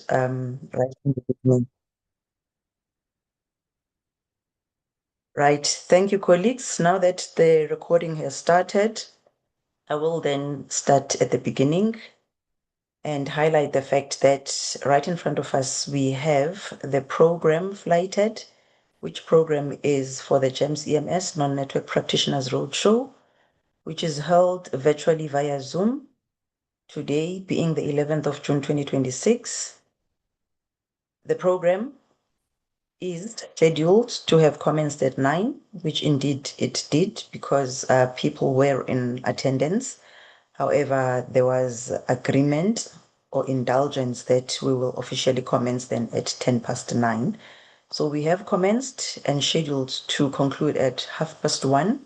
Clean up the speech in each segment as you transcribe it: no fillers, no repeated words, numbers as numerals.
right in the beginning. Right. Thank you, colleagues. Now that the recording has started, I will then start at the beginning and highlight the fact that right in front of us, we have the program flighted, which program is for the GEMS EMS Non-Network Practitioners Roadshow, which is held virtually via Zoom, today being the 11th of June 2026. The program is scheduled to have commenced at 9, which indeed it did because people were in attendance. However, there was agreement or indulgence that we will officially commence then at 9:10. So we have commenced and scheduled to conclude at 1:30,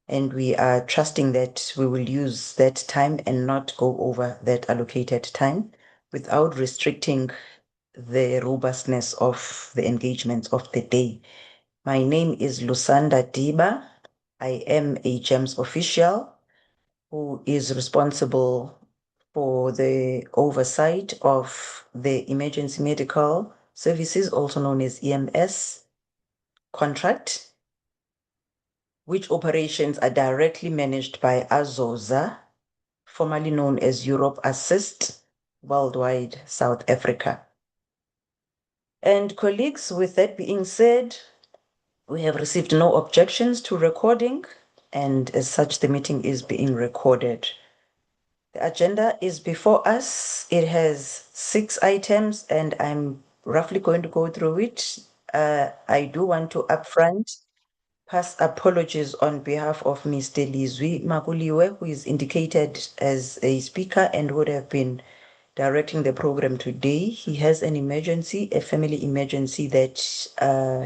and we are trusting that we will use that time and not go over that allocated time without restricting the robustness of the engagement of the day. My name is Lusanda Diba. I am a GEMS official who is responsible for the oversight of the emergency medical services, also known as EMS contract, which operations are directly managed by Azosa, formerly known as Europe Assist, Worldwide South Africa. And colleagues, with that being said, we have received no objections to recording, and as such, the meeting is being recorded. The agenda is before us. It has 6 items, and I'm roughly going to go through it. I do want to upfront pass apologies on behalf of Mr. Lizwi Makuliwe, who is indicated as a speaker and would have been directing the program today. He has an emergency, a family emergency that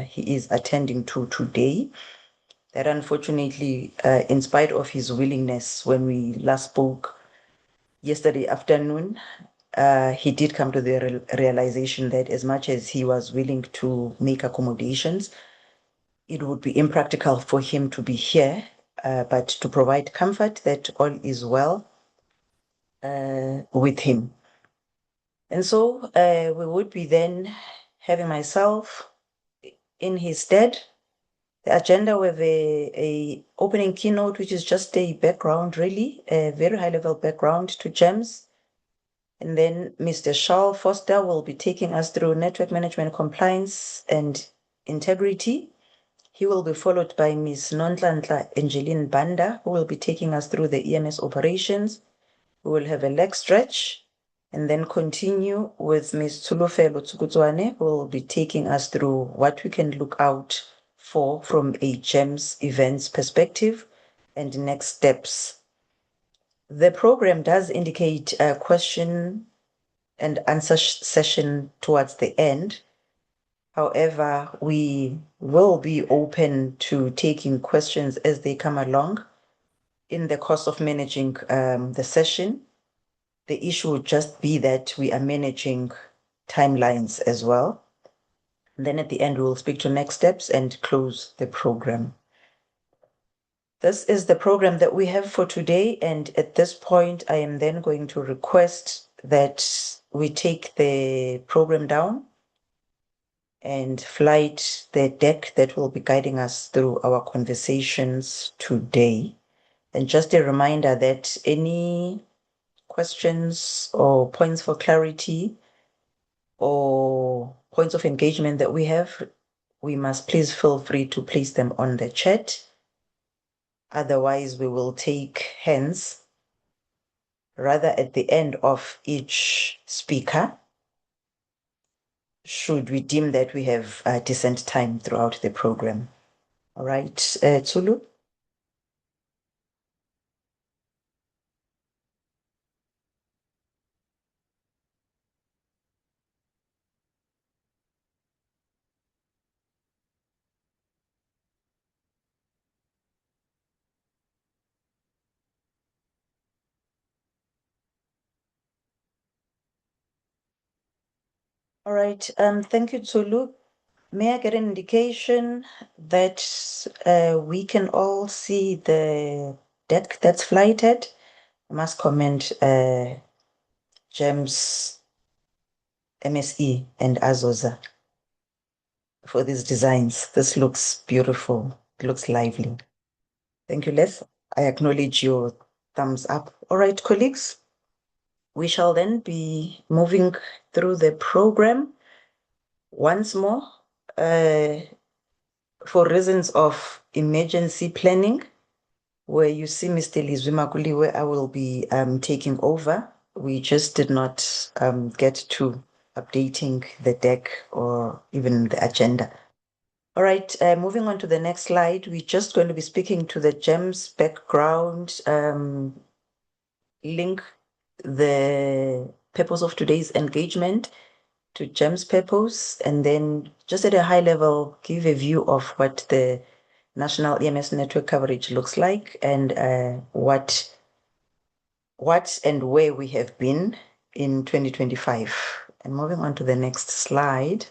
he is attending to today. That unfortunately, in spite of his willingness when we last spoke yesterday afternoon, he did come to the realization that as much as he was willing to make accommodations, it would be impractical for him to be here, but to provide comfort that all is well with him. And so we would be then having myself in his stead. The agenda with a opening keynote, which is just a background, really, a very high-level background to GEMS. And then Mr. Charles Foster will be taking us through network management compliance and integrity. He will be followed by Ms. Nonhlanhla Angeline Banda, who will be taking us through the EMS operations. We will have a leg stretch and then continue with Ms. Tsulufelo Tsukutswane, who will be taking us through what we can look out for from a GEMS events perspective and next steps. The program does indicate a question and answer session towards the end. However, we will be open to taking questions as they come along in the course of managing the session. The issue would just be that we are managing timelines as well. And then at the end, we will speak to next steps and close the program. This is the program that we have for today. And at this point, I am then going to request that we take the program down and flight the deck that will be guiding us through our conversations today. And just a reminder that any questions or points for clarity or points of engagement that we have, we must please feel free to place them on the chat. Otherwise, we will take hands rather at the end of each speaker, should we deem that we have decent time throughout the program. All right, Tsulu? All right, thank you, Tsulu. May I get an indication that we can all see the deck that's flighted? I must commend GEMS MSE and Azosa for these designs. This looks beautiful. It looks lively. Thank you, Les. I acknowledge your thumbs up. All right, colleagues. We shall then be moving through the program once more. For reasons of emergency planning, where you see Mr. Lizwi Makuli, where I will be taking over. We just did not get to updating the deck or even the agenda. All right, moving on to the next slide, we're just going to be speaking to the GEMS background, link the purpose of today's engagement to GEMS purpose, and then just at a high level, give a view of what the national EMS network coverage looks like and what and where we have been in 2025. And moving on to the next slide.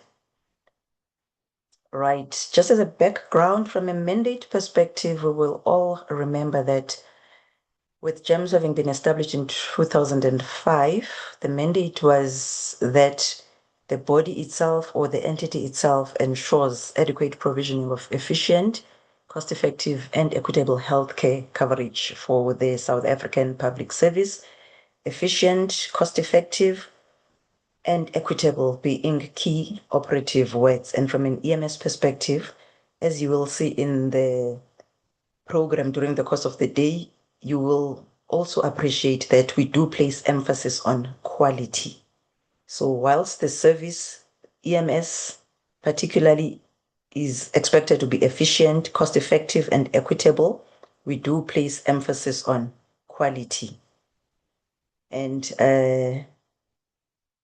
Right, just as a background from a mandate perspective, we will all remember that with GEMS having been established in 2005, the mandate was that the body itself or the entity itself ensures adequate provisioning of efficient, cost-effective and equitable healthcare coverage for the South African public service. Efficient, cost-effective and equitable being key operative words. And from an EMS perspective, as you will see in the program during the course of the day, you will also appreciate that we do place emphasis on quality. So whilst the service EMS particularly is expected to be efficient, cost-effective and equitable, we do place emphasis on quality. And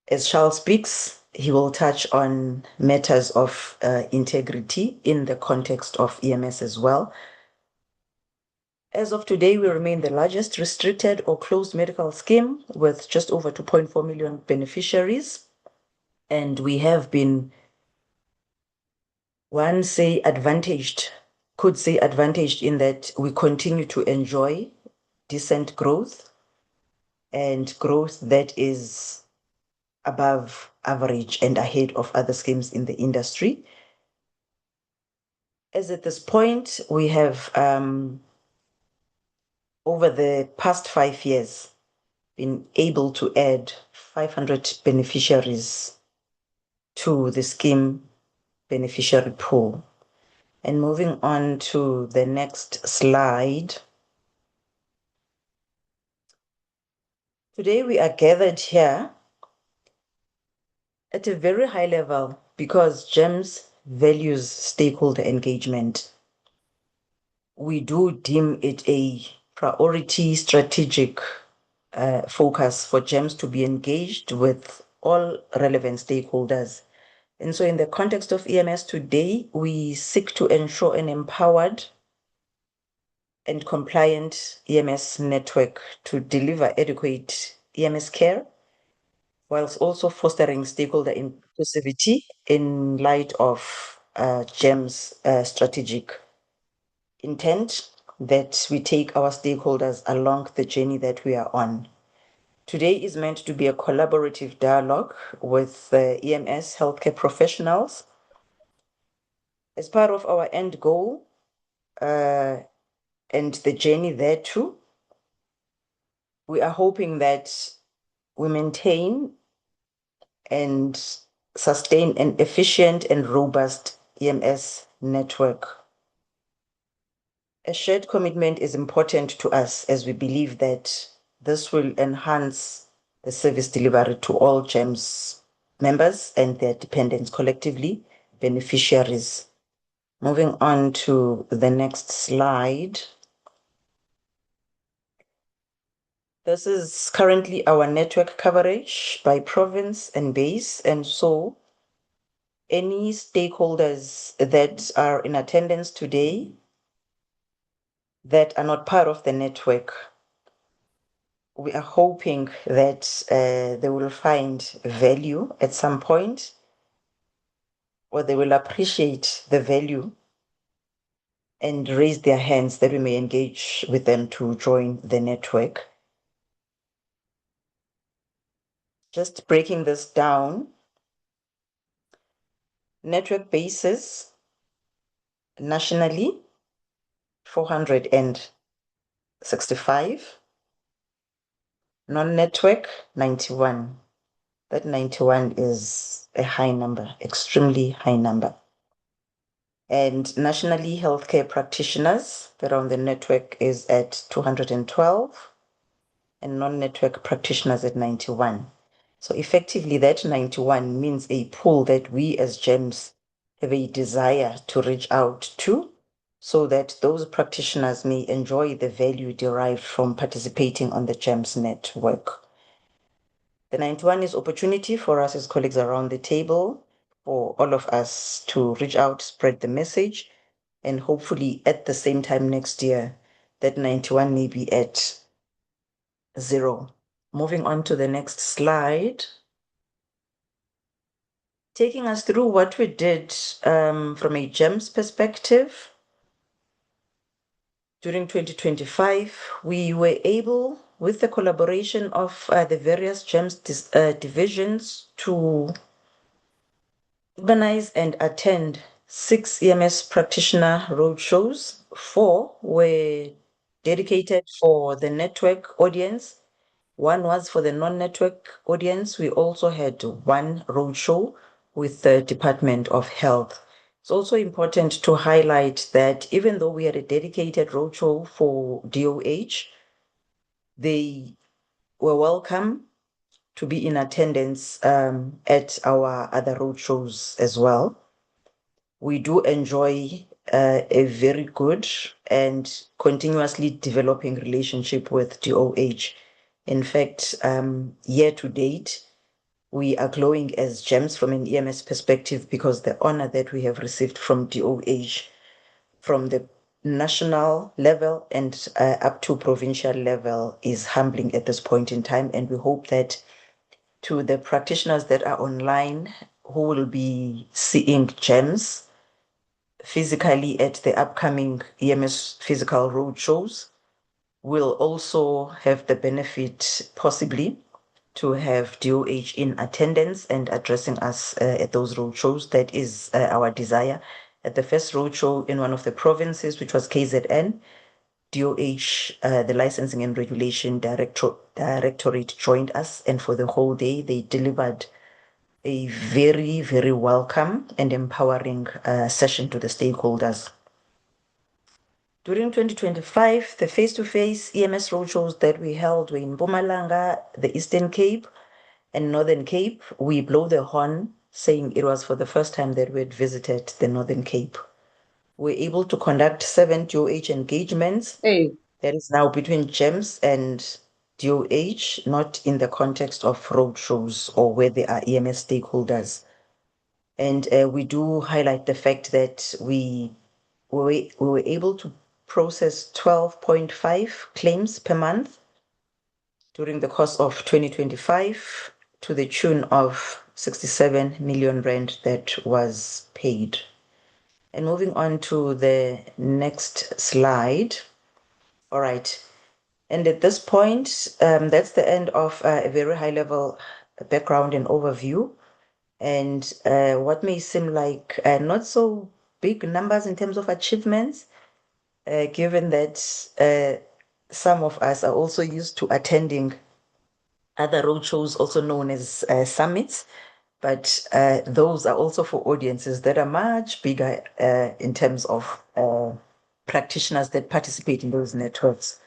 as Charles speaks, he will touch on matters of integrity in the context of EMS as well. As of today, we remain the largest restricted or closed medical scheme with just over 2.4 million beneficiaries. And we have been, could say advantaged in that we continue to enjoy decent growth and growth that is above average and ahead of other schemes in the industry. As at this point, we have, over the past 5 years, been able to add 500 beneficiaries to the scheme beneficiary pool. And moving on to the next slide. Today we are gathered here at a very high level because GEMS values stakeholder engagement. We do deem it a priority strategic focus for GEMS to be engaged with all relevant stakeholders. And so in the context of EMS today, we seek to ensure an empowered and compliant EMS network to deliver adequate EMS care, whilst also fostering stakeholder inclusivity in light of GEMS strategic intent that we take our stakeholders along the journey that we are on. Today is meant to be a collaborative dialogue with EMS healthcare professionals. As part of our end goal and the journey there too, we are hoping that we maintain and sustain an efficient and robust EMS network. A shared commitment is important to us as we believe that this will enhance the service delivery to all GEMS members and their dependents collectively, beneficiaries. Moving on to the next slide. This is currently our network coverage by province and base, and so any stakeholders that are in attendance today that are not part of the network, we are hoping that they will find value at some point, or they will appreciate the value and raise their hands that we may engage with them to join the network. Just breaking this down, Network bases nationally 465, non-network 91. That 91 is a high number, extremely high number. And nationally, healthcare practitioners that are on the network is at 212, and non-network practitioners at 91. So effectively, that 91 means a pool that we as GEMS have a desire to reach out to, so that those practitioners may enjoy the value derived from participating on the GEMS network. The 91 is opportunity for us as colleagues around the table, for all of us to reach out, spread the message, and hopefully at the same time next year, that 91 may be at 0. Moving on to the next slide. Taking us through what we did from a GEMS perspective. During 2025, we were able, with the collaboration of the various GEMS divisions, to organize and attend 6 EMS practitioner roadshows. 4 were dedicated for the network audience. 1 was for the non-network audience. We also had 1 roadshow with the Department of Health. It's also important to highlight that even though we had a dedicated roadshow for DOH, they were welcome to be in attendance at our other roadshows as well. We do enjoy a very good and continuously developing relationship with DOH. In fact, year to date, we are glowing as GEMS from an EMS perspective because the honor that we have received from DOH from the national level and up to provincial level is humbling at this point in time. And we hope that to the practitioners that are online who will be seeing GEMS physically at the upcoming EMS physical roadshows, will also have the benefit possibly to have DOH in attendance and addressing us at those roadshows. That is our desire. At the first roadshow in one of the provinces, which was KZN, DOH, the Licensing and Regulation Directorate joined us, and for the whole day they delivered a very, very welcome and empowering session to the stakeholders. During 2025, the face-to-face EMS roadshows that we held were in Mpumalanga, the Eastern Cape, and Northern Cape. We blow the horn, saying it was for the first time that we had visited the Northern Cape. We were able to conduct 7 DOH engagements. That is now between GEMS and DOH, not in the context of roadshows or where there are EMS stakeholders. And we do highlight the fact that we were able to process 12.5 claims per month during the course of 2025 to the tune of 67 million rand that was paid. And moving on to the next slide. All right. And at this point, that's the end of a very high level background and overview. And what may seem like not so big numbers in terms of achievements, given that some of us are also used to attending other roadshows, also known as summits, but those are also for audiences that are much bigger in terms of practitioners that participate in those networks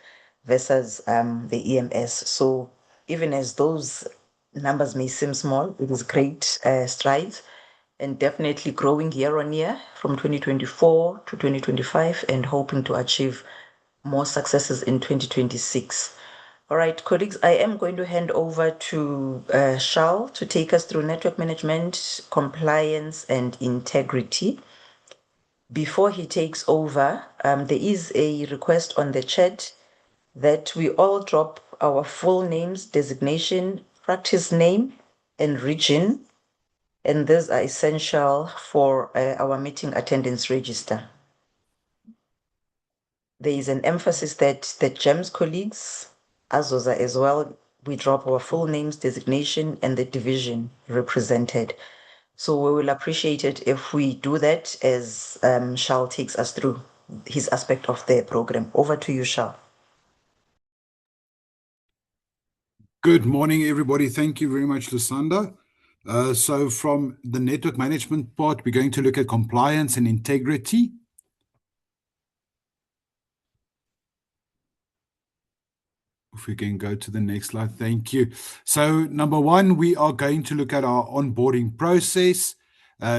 versus the EMS. So even as those numbers may seem small, it is great strides and definitely growing year on year from 2024 to 2025 and hoping to achieve more successes in 2026. All right, colleagues, I am going to hand over to Charles to take us through network management, compliance, and integrity. Before he takes over, there is a request on the chat that we all drop our full names, designation, practice name, and region, and these are essential for our meeting attendance register. There is an emphasis that the GEMS colleagues, Azosa as well, we drop our full names, designation, and the division represented. So we will appreciate it if we do that as Shal takes us through his aspect of the program. Over to you, Shal. Good morning, everybody. Thank you very much, Lusanda. So from the network management part, we're going to look at compliance and integrity. If we can go to the next slide. Thank you. So number one, we are going to look at our onboarding process,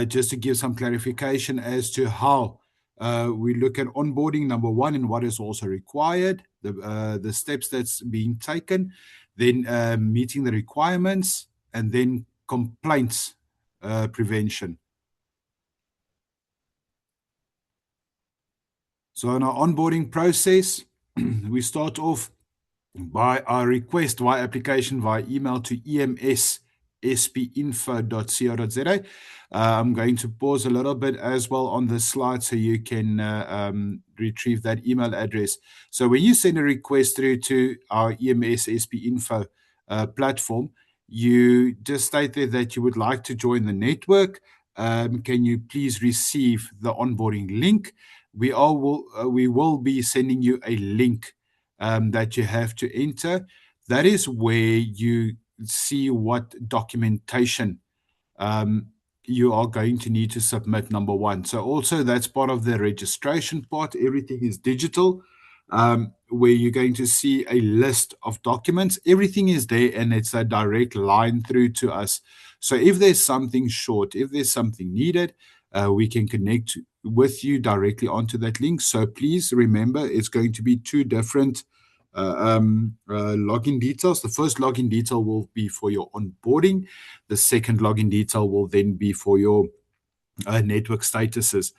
just to give some clarification as to how we look at onboarding, number one, and what is also required, the steps that's being taken, then meeting the requirements, and then complaints prevention. So in our onboarding process, we start off by our request via application via email to emsspinfo.co.za. I'm going to pause a little bit as well on this slide so you can retrieve that email address. So when you send a request through to our EMS SP Info platform, you just state there that you would like to join the network. Can you please receive the onboarding link? We will be sending you a link that you have to enter. That is where you see what documentation you are going to need to submit, number one. So also that's part of the registration part. Everything is digital, where you're going to see a list of documents. Everything is there and it's a direct line through to us. So if there's something short, if there's something needed, we can connect with you directly onto that link. So please remember, it's going to be two different login details. The first login detail will be for your onboarding. The second login detail will then be for your network statuses.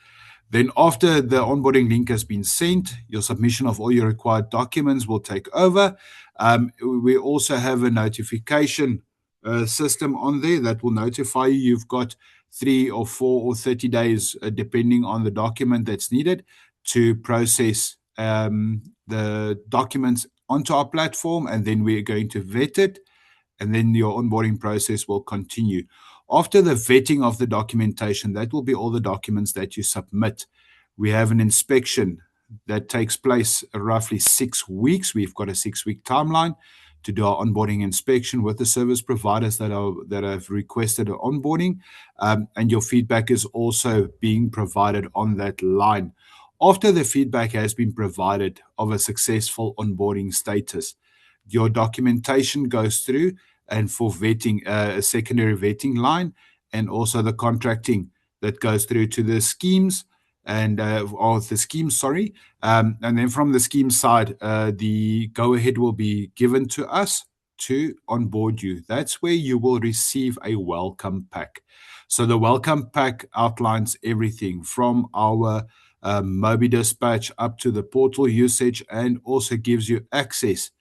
Then after the onboarding link has been sent, your submission of all your required documents will take over. We also have a notification system on there that will notify you you've got 3 or 4 or 30 days, depending on the document that's needed, to process the documents onto our platform, and then we're going to vet it, and then your onboarding process will continue. After the vetting of the documentation, that will be all the documents that you submit. We have an inspection that takes place roughly 6 weeks. We've got a 6-week timeline to do our onboarding inspection with the service providers that have requested an onboarding, and your feedback is also being provided on that line. After the feedback has been provided of a successful onboarding status, your documentation goes through, and for vetting, a secondary vetting line, and also the contracting that goes through to the schemes sorry. And then from the scheme side, the go-ahead will be given to us to onboard you. That's where you will receive a welcome pack. So the welcome pack outlines everything from our Mobi dispatch up to the portal usage, and also gives you access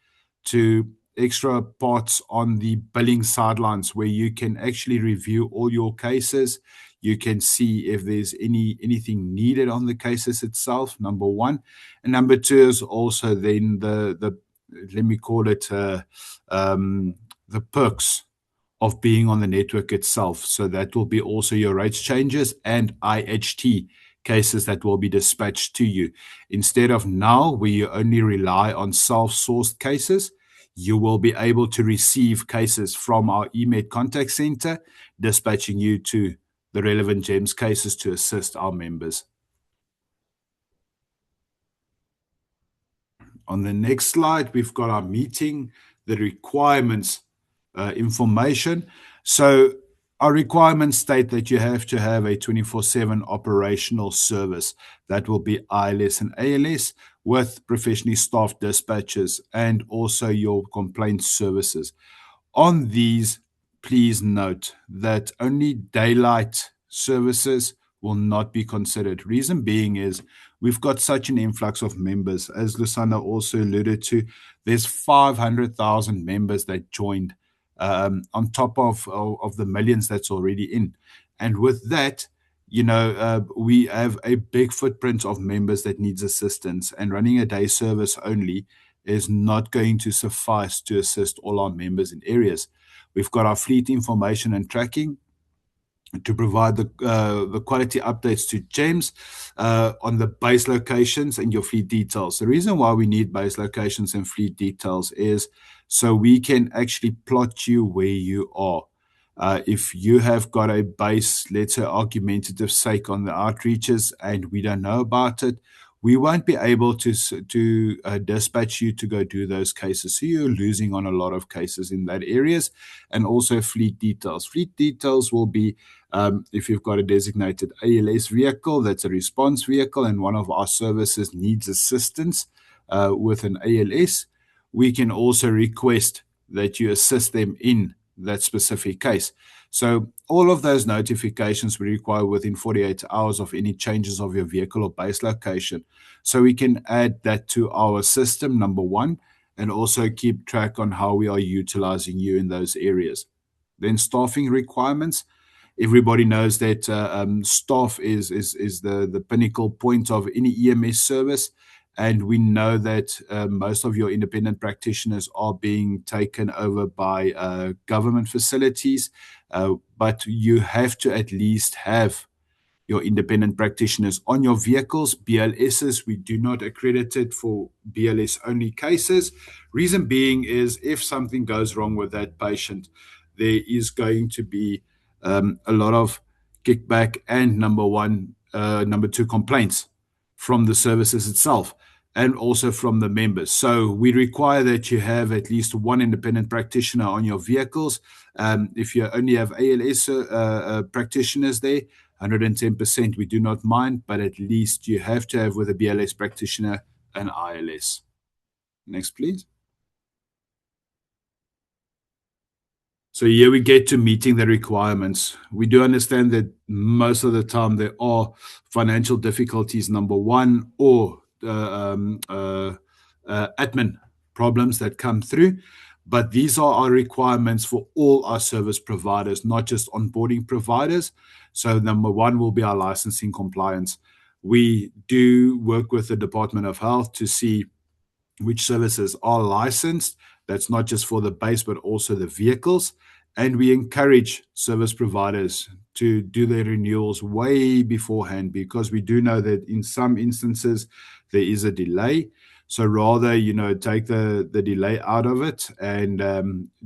to extra parts on the billing sidelines where you can actually review all your cases. You can see if there's anything needed on the cases itself, number one. And number two is also then the let me call it the perks of being on the network itself. So that will be also your rates changes and IHT cases that will be dispatched to you. Instead of now, where you only rely on self-sourced cases, you will be able to receive cases from our EMED contact center, dispatching you to the relevant GEMS cases to assist our members. On the next slide, we've got our meeting, the requirements information. So our requirements state that you have to have a 24/7 operational service. That will be ILS and ALS with professionally staffed dispatchers and also your complaint services. On these, please note that only daylight services will not be considered. Reason being is we've got such an influx of members. As Lusana also alluded to, there's 500,000 members that joined on top of the millions that's already in. And with that, we have a big footprint of members that needs assistance, and running a day service only is not going to suffice to assist all our members in areas. We've got our fleet information and tracking. to provide the quality updates to James on the base locations and your fleet details. The reason why we need base locations and fleet details is so we can actually plot you where you are. If you have got a base, let's say argumentative sake, on the outreaches and we don't know about it, we won't be able to dispatch you to go do those cases. So you're losing on a lot of cases in that areas, and also fleet details. Fleet details will be if you've got a designated ALS vehicle, that's a response vehicle, and one of our services needs assistance with an ALS, we can also request that you assist them in that specific case. So all of those notifications we require within 48 hours of any changes of your vehicle or base location. So we can add that to our system, number one, and also keep track on how we are utilizing you in those areas. Then staffing requirements. Everybody knows that staff is the pinnacle point of any EMS service. And we know that most of your independent practitioners are being taken over by government facilities. But you have to at least have your independent practitioners on your vehicles. BLSs, we do not accredit it for BLS only cases. Reason being is if something goes wrong with that patient, there is going to be a lot of kickback and number two complaints from the services itself and also from the members. So we require that you have at least one independent practitioner on your vehicles. If you only have ALS practitioners there, 110%, we do not mind, but at least you have to have with a BLS practitioner an ILS. Next, please. So here we get to meeting the requirements. We do understand that most of the time there are financial difficulties, number one, or admin problems that come through. But these are our requirements for all our service providers, not just onboarding providers. So number one will be our licensing compliance. We do work with the Department of Health to see which services are licensed. That's not just for the base, but also the vehicles. And we encourage service providers to do their renewals way beforehand, because we do know that in some instances there is a delay. So rather, take the delay out of it and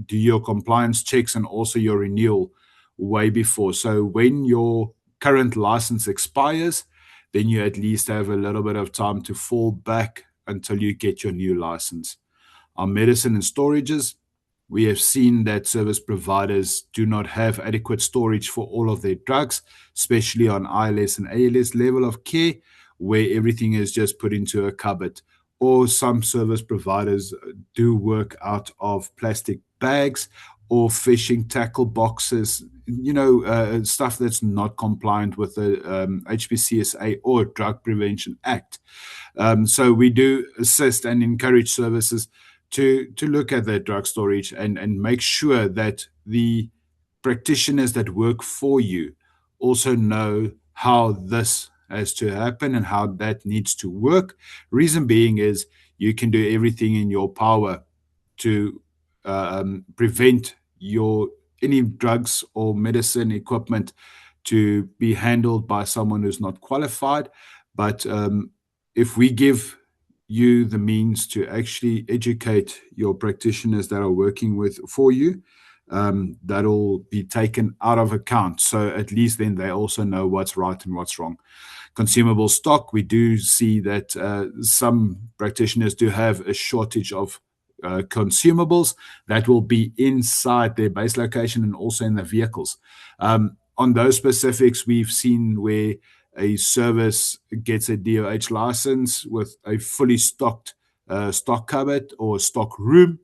do your compliance checks and also your renewal way before. So when your current license expires, then you at least have a little bit of time to fall back until you get your new license. Our medicine and storages, we have seen that service providers do not have adequate storage for all of their drugs, especially on ILS and ALS level of care, where everything is just put into a cupboard. Or some service providers do work out of plastic bags or fishing tackle boxes, stuff that's not compliant with the HPCSA or Drug Prevention Act. So we do assist and encourage services to look at their drug storage and make sure that the practitioners that work for you also know how this has to happen and how that needs to work. Reason being is you can do everything in your power to prevent any drugs or medicine equipment to be handled by someone who's not qualified. But if we give you the means to actually educate your practitioners that are working for you, that'll be taken out of account. So at least then they also know what's right and what's wrong. Consumable stock, we do see that some practitioners do have a shortage of consumables that will be inside their base location and also in the vehicles. On those specifics, we've seen where a service gets a DOH license with a fully stocked stock cupboard or stock room,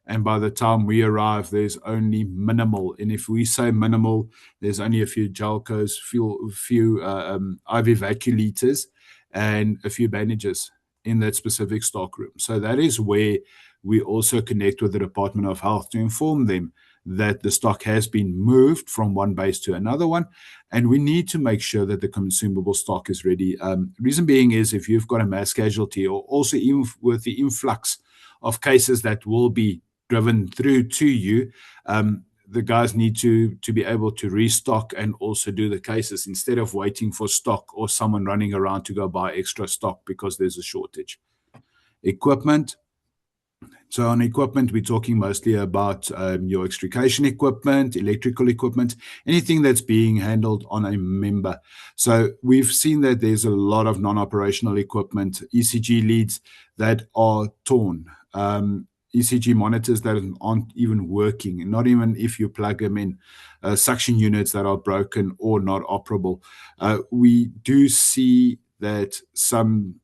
and by the time we arrive, there's only minimal. And if we say minimal, there's only a few Jalcos, few IV vacuometers, and a few bandages in that specific stock room. So that is where we also connect with the Department of Health to inform them that the stock has been moved from one base to another one, and we need to make sure that the consumable stock is ready. Reason being is if you've got a mass casualty, or also even with the influx of cases that will be driven through to you, the guys need to be able to restock and also do the cases instead of waiting for stock or someone running around to go buy extra stock because there's a shortage. Equipment. So on equipment, we're talking mostly about your extrication equipment, electrical equipment, anything that's being handled on a member. So we've seen that there's a lot of non-operational equipment, ECG leads that are torn, ECG monitors that aren't even working, not even if you plug them in, suction units that are broken or not operable. We do see that some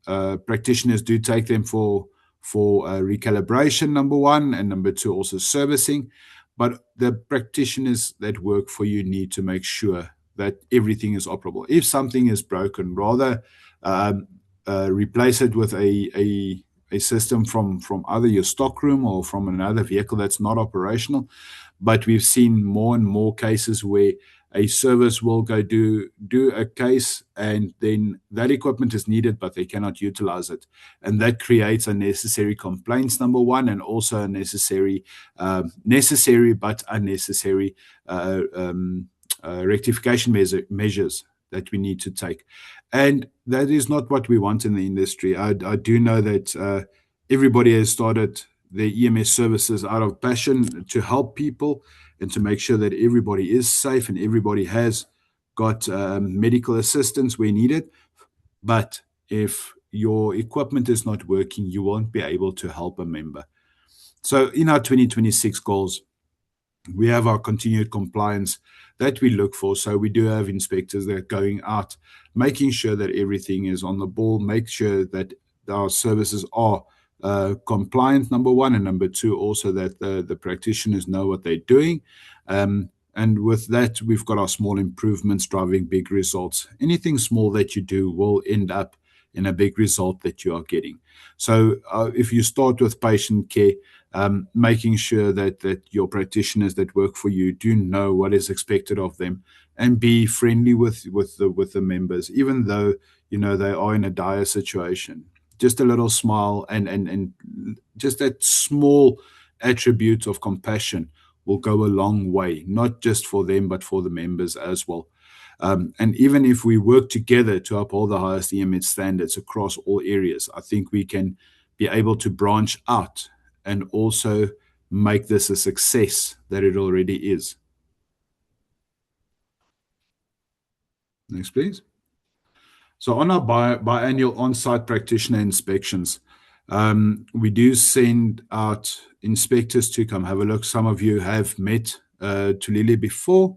practitioners do take them for recalibration, number one, and number two, also servicing. But the practitioners that work for you need to make sure that everything is operable. If something is broken, rather replace it with a system from either your stockroom or from another vehicle that's not operational. But we've seen more and more cases where a service will go do a case, and then that equipment is needed, but they cannot utilize it. And that creates unnecessary complaints, number one, and also unnecessary, necessary but unnecessary rectification measures that we need to take. And that is not what we want in the industry. I do know that everybody has started their EMS services out of passion to help people and to make sure that everybody is safe and everybody has got medical assistance where needed. But if your equipment is not working, you won't be able to help a member. So in our 2026 goals, we have our continued compliance that we look for. So we do have inspectors that are going out, making sure that everything is on the ball, make sure that our services are compliant, number one, and number two, also that the practitioners know what they're doing. And with that, we've got our small improvements driving big results. Anything small that you do will end up in a big result that you are getting. So if you start with patient care, making sure that your practitioners that work for you do know what is expected of them, and be friendly with the members, even though they are in a dire situation. Just a little smile and just that small attribute of compassion will go a long way, not just for them, but for the members as well. And even if we work together to uphold the highest EMS standards across all areas, I think we can be able to branch out and also make this a success that it already is. Next, please. So on our biannual on-site practitioner inspections, we do send out inspectors to come have a look. Some of you have met Tulile before.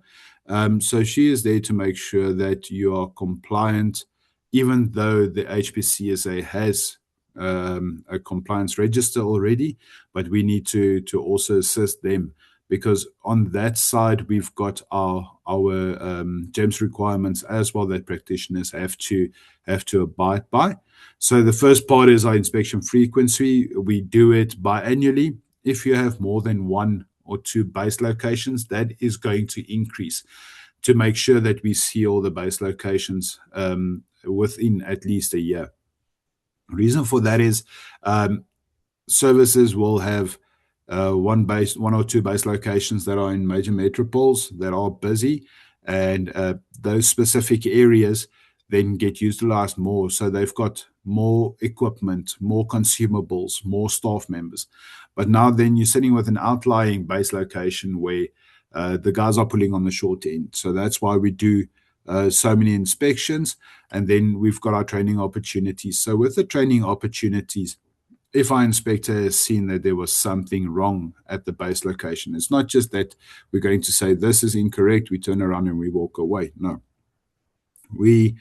So she is there to make sure that you are compliant, even though the HPCSA has a compliance register already, but we need to also assist them, because on that side we've got our GEMS requirements as well that practitioners have to abide by. So the first part is our inspection frequency. We do it biannually. If you have more than one or two base locations, that is going to increase to make sure that we see all the base locations within at least a year. Reason for that is services will have one or two base locations that are in major metropoles that are busy, and those specific areas then get utilized more. So they've got more equipment, more consumables, more staff members. But now then you're sitting with an outlying base location where the guys are pulling on the short end. So that's why we do so many inspections. And then we've got our training opportunities. So with the training opportunities, if our inspector has seen that there was something wrong at the base location, it's not just that we're going to say this is incorrect, we turn around and we walk away. No. We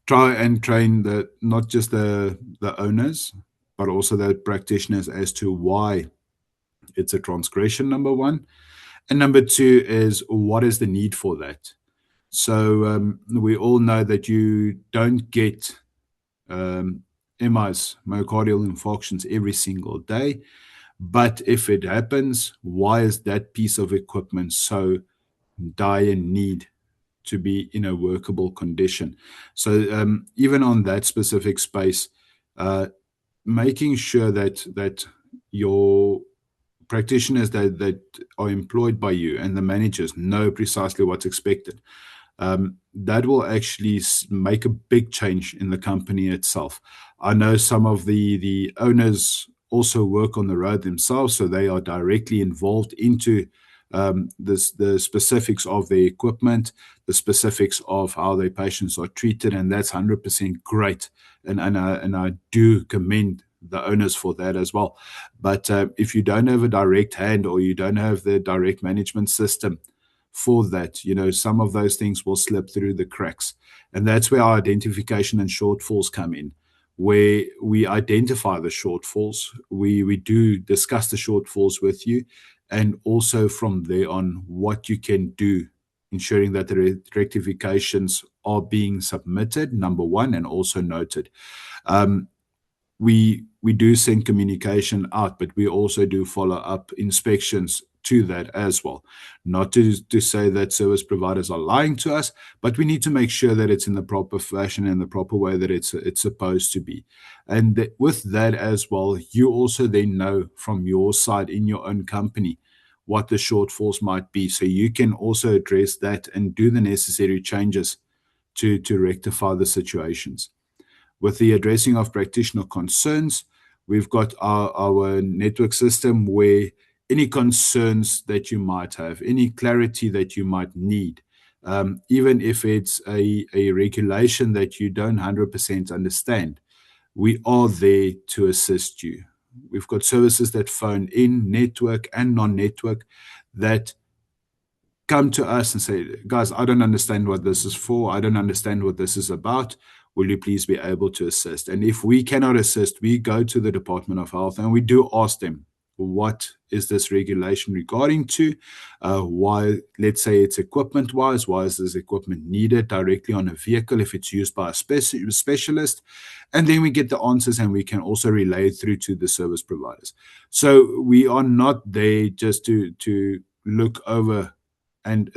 try and train not just the owners, but also the practitioners as to why it's a transgression, number one. And number two is, what is the need for that? So we all know that you don't get MIs, myocardial infarctions, every single day. But if it happens, why is that piece of equipment so dire need to be in a workable condition? So even on that specific space, making sure that your practitioners that are employed by you and the managers know precisely what's expected, that will actually make a big change in the company itself. I know some of the owners also work on the road themselves, so they are directly involved into the specifics of the equipment, the specifics of how their patients are treated, and that's 100% great. And I do commend the owners for that as well. But if you don't have a direct hand or you don't have the direct management system for that, some of those things will slip through the cracks. And that's where our identification and shortfalls come in, where we identify the shortfalls. We do discuss the shortfalls with you, and also from there on, what you can do, ensuring that the rectifications are being submitted, number one, and also noted. We do send communication out, but we also do follow up inspections to that as well. Not to say that service providers are lying to us, but we need to make sure that it's in the proper fashion and the proper way that it's supposed to be. And with that as well, you also then know from your side in your own company what the shortfalls might be. So you can also address that and do the necessary changes to rectify the situations. With the addressing of practitioner concerns, we've got our network system where any concerns that you might have, any clarity that you might need, even if it's a regulation that you don't 100% understand, we are there to assist you. We've got services that phone in, network and non-network, that come to us and say, guys, I don't understand what this is for. I don't understand what this is about. Will you please be able to assist? And if we cannot assist, we go to the Department of Health and we do ask them, what is this regulation regarding to? Why, let's say it's equipment wise, why is this equipment needed directly on a vehicle if it's used by a specialist? And then we get the answers and we can also relay it through to the service providers. So we are not there just to look over and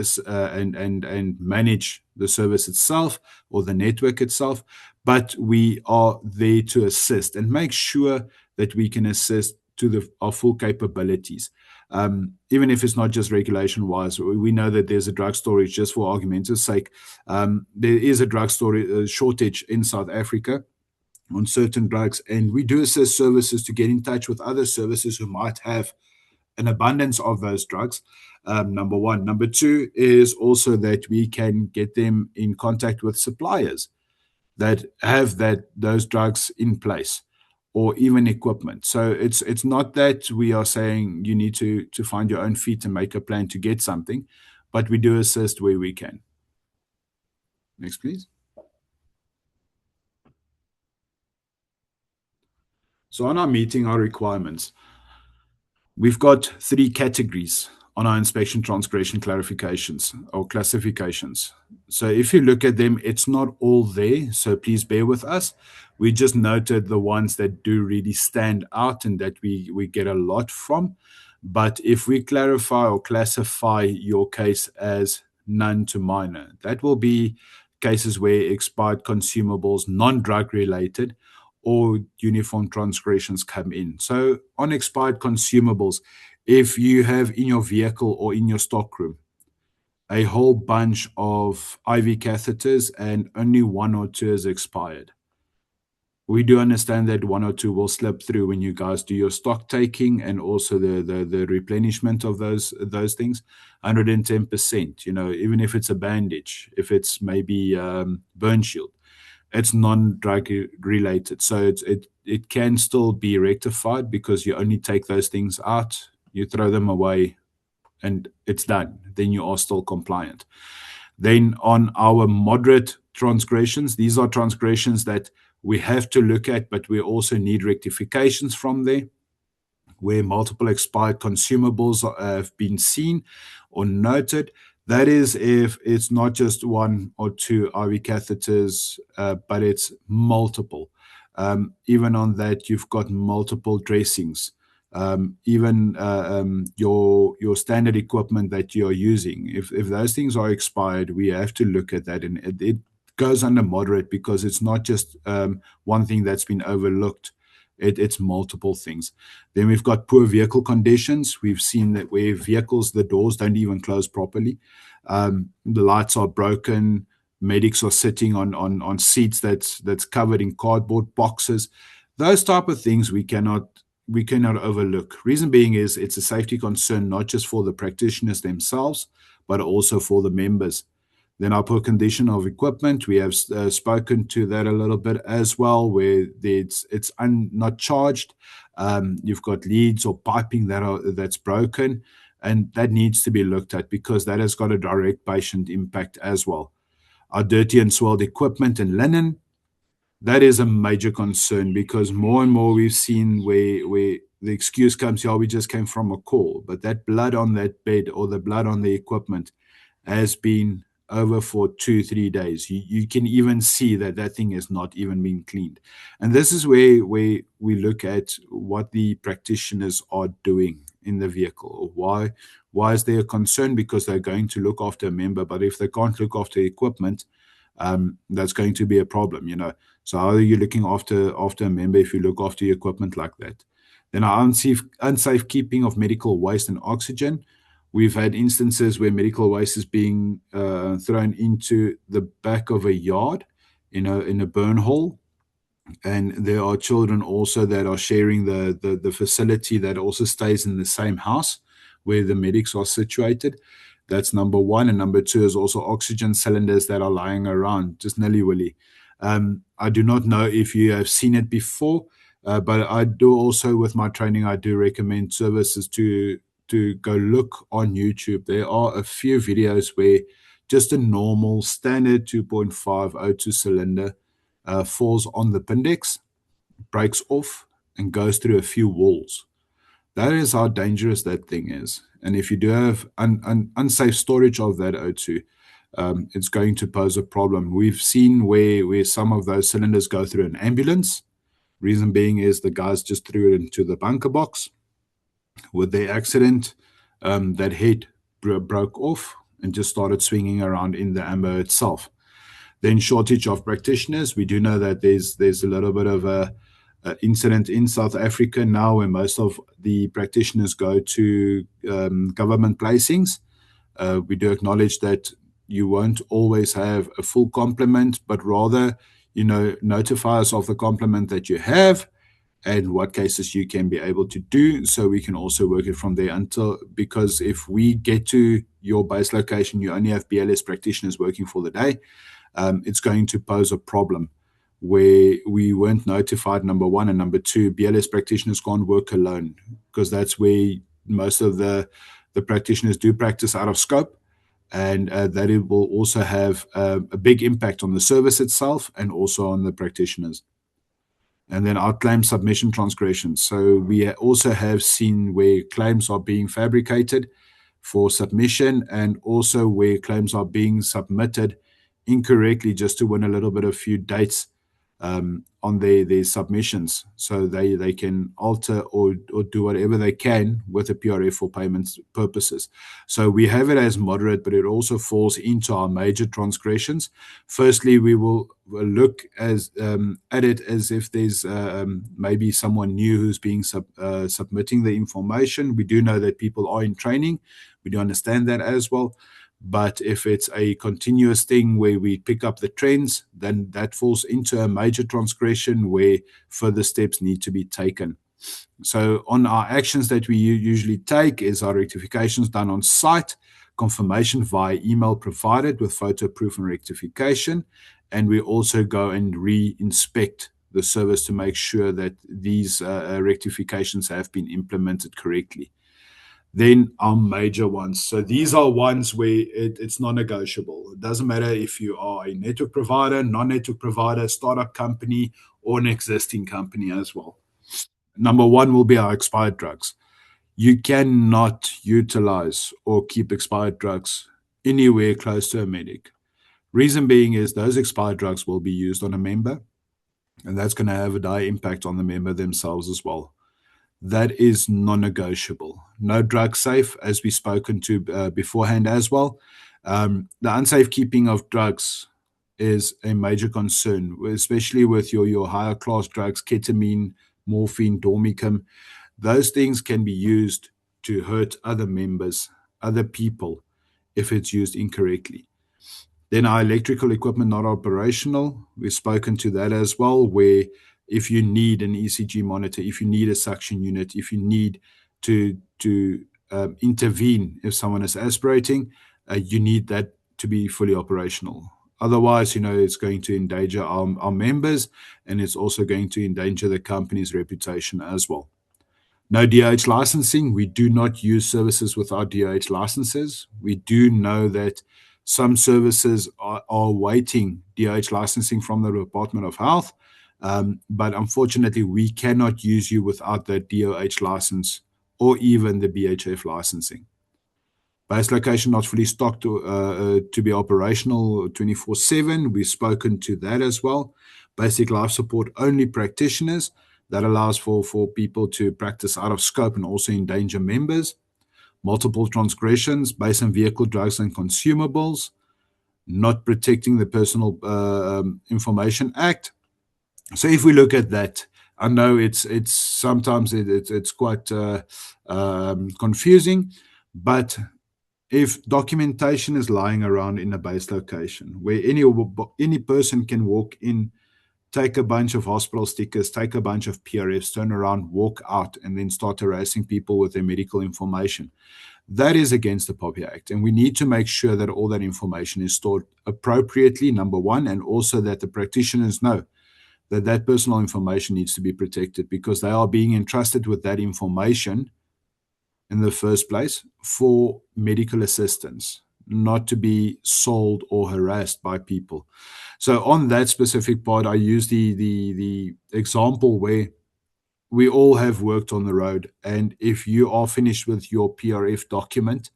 manage the service itself or the network itself, but we are there to assist and make sure that we can assist to our full capabilities. Even if it's not just regulation wise, we know that there's a drug storage, just for argument's sake. There is a drug storage shortage in South Africa on certain drugs, and we do assist services to get in touch with other services who might have an abundance of those drugs. Number one. Number two is also that we can get them in contact with suppliers that have those drugs in place, or even equipment. So it's not that we are saying you need to find your own feet and make a plan to get something, but we do assist where we can. Next, please. So on our meeting our requirements, we've got 3 categories on our inspection transgression clarifications or classifications. So if you look at them, it's not all there, so please bear with us. We just noted the ones that do really stand out and that we get a lot from. But if we clarify or classify your case as none to minor, that will be cases where expired consumables, non-drug related, or uniform transgressions come in. So on expired consumables, if you have in your vehicle or in your stockroom a whole bunch of IV catheters and only 1 or 2 is expired, we do understand that 1 or 2 will slip through when you guys do your stock taking and also the replenishment of those things. 110%, even if it's a bandage, if it's maybe burn shield, it's non-drug related, so it can still be rectified because you only take those things out, you throw them away, and it's done. Then you are still compliant. Then on our moderate transgressions, these are transgressions that we have to look at, but we also need rectifications from there, where multiple expired consumables have been seen or noted. That is if it's not just 1 or 2 IV catheters, but it's multiple. Even on that, you've got multiple dressings. Even your standard equipment that you're using. If those things are expired, we have to look at that. And it goes under moderate because it's not just one thing that's been overlooked. It's multiple things. Then we've got poor vehicle conditions. We've seen that where vehicles, the doors don't even close properly. The lights are broken. Medics are sitting on seats that's covered in cardboard boxes. Those type of things we cannot overlook. Reason being is it's a safety concern not just for the practitioners themselves, but also for the members. Then our poor condition of equipment, we have spoken to that a little bit as well, where it's not charged. You've got leads or piping that's broken, and that needs to be looked at because that has got a direct patient impact as well. Our dirty and soiled equipment and linen, that is a major concern because more and more we've seen where the excuse comes, yeah, we just came from a call, but that blood on that bed or the blood on the equipment has been over for 2 3 days. You can even see that that thing has not even been cleaned. And this is where we look at what the practitioners are doing in the vehicle. Why is there a concern? Because they're going to look after a member, but if they can't look after equipment, that's going to be a problem. So how are you looking after a member if you look after your equipment like that? Then our unsafe keeping of medical waste and oxygen. We've had instances where medical waste is being thrown into the back of a yard in a burn hole, and there are children also that are sharing the facility that also stays in the same house where the medics are situated. That's number one. And number two is also oxygen cylinders that are lying around, just nilly-willy. I do not know if you have seen it before, but I do also, with my training, I do recommend services to go look on YouTube. There are a few videos where just a normal standard 2.5 O2 cylinder falls on the appendix, breaks off, and goes through a few walls. That is how dangerous that thing is. And if you do have unsafe storage of that O2, it's going to pose a problem. We've seen where some of those cylinders go through an ambulance. Reason being is the guys just threw it into the bunker box. With the accident, that head broke off and just started swinging around in the amber itself. Then shortage of practitioners. We do know that there's a little bit of a incident in South Africa now where most of the practitioners go to government placings. We do acknowledge that you won't always have a full complement, but rather, notify us of the complement that you have and what cases you can be able to do, so we can also work it from there because if we get to your base location, you only have BLS practitioners working for the day, it's going to pose a problem where we weren't notified, number one, and number two, BLS practitioners can't work alone because that's where most of the practitioners do practice out of scope, and that it will also have a big impact on the service itself and also on the practitioners. And then our claim submission transgressions. So we also have seen where claims are being fabricated for submission, and also where claims are being submitted incorrectly just to win a little bit of few dates on their submissions, so they can alter or do whatever they can with the PRF for payments purposes. So we have it as moderate, but it also falls into our major transgressions. Firstly, we will look at it as if there's maybe someone new who's being submitting the information. We do know that people are in training. We do understand that as well. But if it's a continuous thing where we pick up the trends, then that falls into a major transgression where further steps need to be taken. So on our actions that we usually take is our rectifications done on site, confirmation via email provided with photo proof and rectification, and we also go and re-inspect the service to make sure that these rectifications have been implemented correctly. Then our major ones. So these are ones where it's non-negotiable. It doesn't matter if you are a network provider, non-network provider, startup company, or an existing company as well. Number one will be our expired drugs. You cannot utilize or keep expired drugs anywhere close to a medic. Reason being is those expired drugs will be used on a member, and that's going to have a dire impact on the member themselves as well. That is non-negotiable. No drug safe, as we've spoken to beforehand as well. The unsafe keeping of drugs is a major concern, especially with your higher class drugs, ketamine, morphine, dormicum. Those things can be used to hurt other members, other people, if it's used incorrectly. Then our electrical equipment not operational, we've spoken to that as well, where if you need an ECG monitor, if you need a suction unit, if you need to intervene if someone is aspirating, you need that to be fully operational. Otherwise, it's going to endanger our members, and it's also going to endanger the company's reputation as well. No DOH licensing. We do not use services without DOH licenses. We do know that some services are awaiting DOH licensing from the Department of Health, but unfortunately, we cannot use you without that DOH license or even the BHF licensing. Base location not fully stocked to be operational 24/7. We've spoken to that as well. Basic life support only practitioners. That allows for people to practice out of scope and also endanger members. Multiple transgressions based on vehicle, drugs, and consumables. Not protecting the Personal Information Act. So if we look at that, I know it's sometimes it's quite confusing, but if documentation is lying around in a base location where any person can walk in, take a bunch of hospital stickers, take a bunch of PRFs, turn around, walk out, and then start harassing people with their medical information, that is against the POPI Act. And we need to make sure that all that information is stored appropriately, number one, and also that the practitioners know that that personal information needs to be protected, because they are being entrusted with that information in the first place for medical assistance, not to be sold or harassed by people. So on that specific part, I use the example where we all have worked on the road, and if you are finished with your PRF document,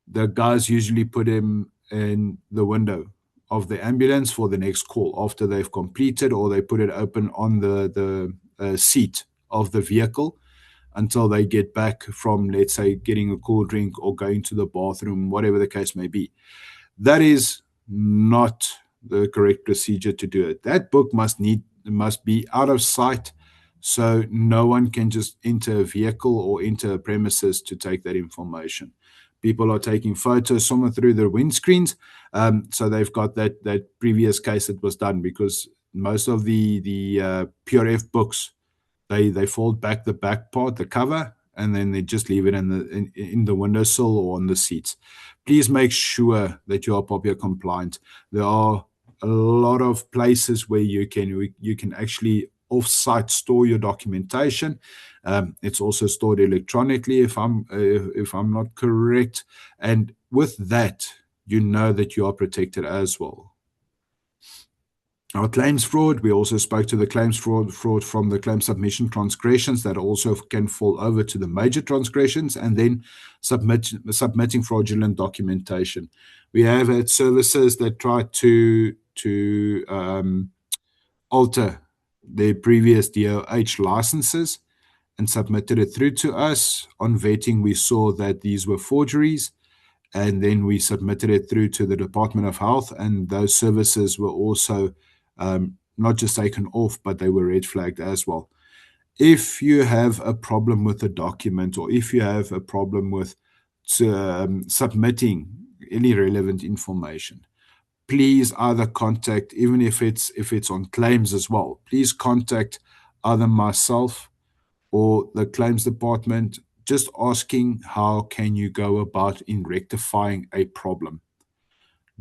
the guys usually put him in the window of the ambulance for the next call after they've completed, or they put it open on the seat of the vehicle until they get back from, let's say, getting a cool drink or going to the bathroom, whatever the case may be. That is not the correct procedure to do it. That book must be out of sight, so no one can just enter a vehicle or enter a premises to take that information. People are taking photos, some are through their windscreens, so they've got that previous case that was done, because most of the PRF books, they fold back the back part, the cover, and then they just leave it in the windowsill or on the seats. Please make sure that you are POPIA compliant. There are a lot of places where you can actually off-site store your documentation. It's also stored electronically, if I'm not correct, and with that, you know that you are protected as well. Our claims fraud, we also spoke to the claims fraud from the claim submission transgressions that also can fall over to the major transgressions, and then submitting fraudulent documentation. We have had services that try to alter their previous DOH licenses and submitted it through to us. On vetting, we saw that these were forgeries, and then we submitted it through to the Department of Health, and those services were also not just taken off, but they were red flagged as well. If you have a problem with a document, or if you have a problem with submitting any relevant information, please either contact, even if it's on claims as well, please contact either myself or the claims department, just asking how can you go about in rectifying a problem.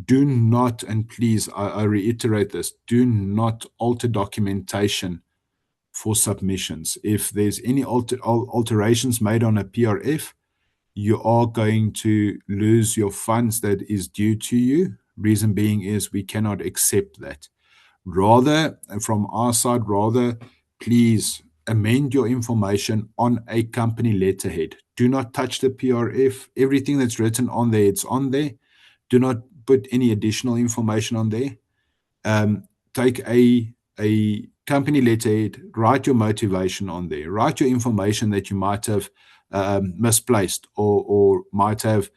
Do not, and please, I reiterate this, do not alter documentation for submissions. If there's any alterations made on a PRF, you are going to lose your funds that is due to you. Reason being is we cannot accept that. Rather, from our side, please amend your information on a company letterhead. Do not touch the PRF. Everything that's written on there, it's on there. Do not put any additional information on there. Take a company letterhead, write your motivation on there, write your information that you might have misplaced or might have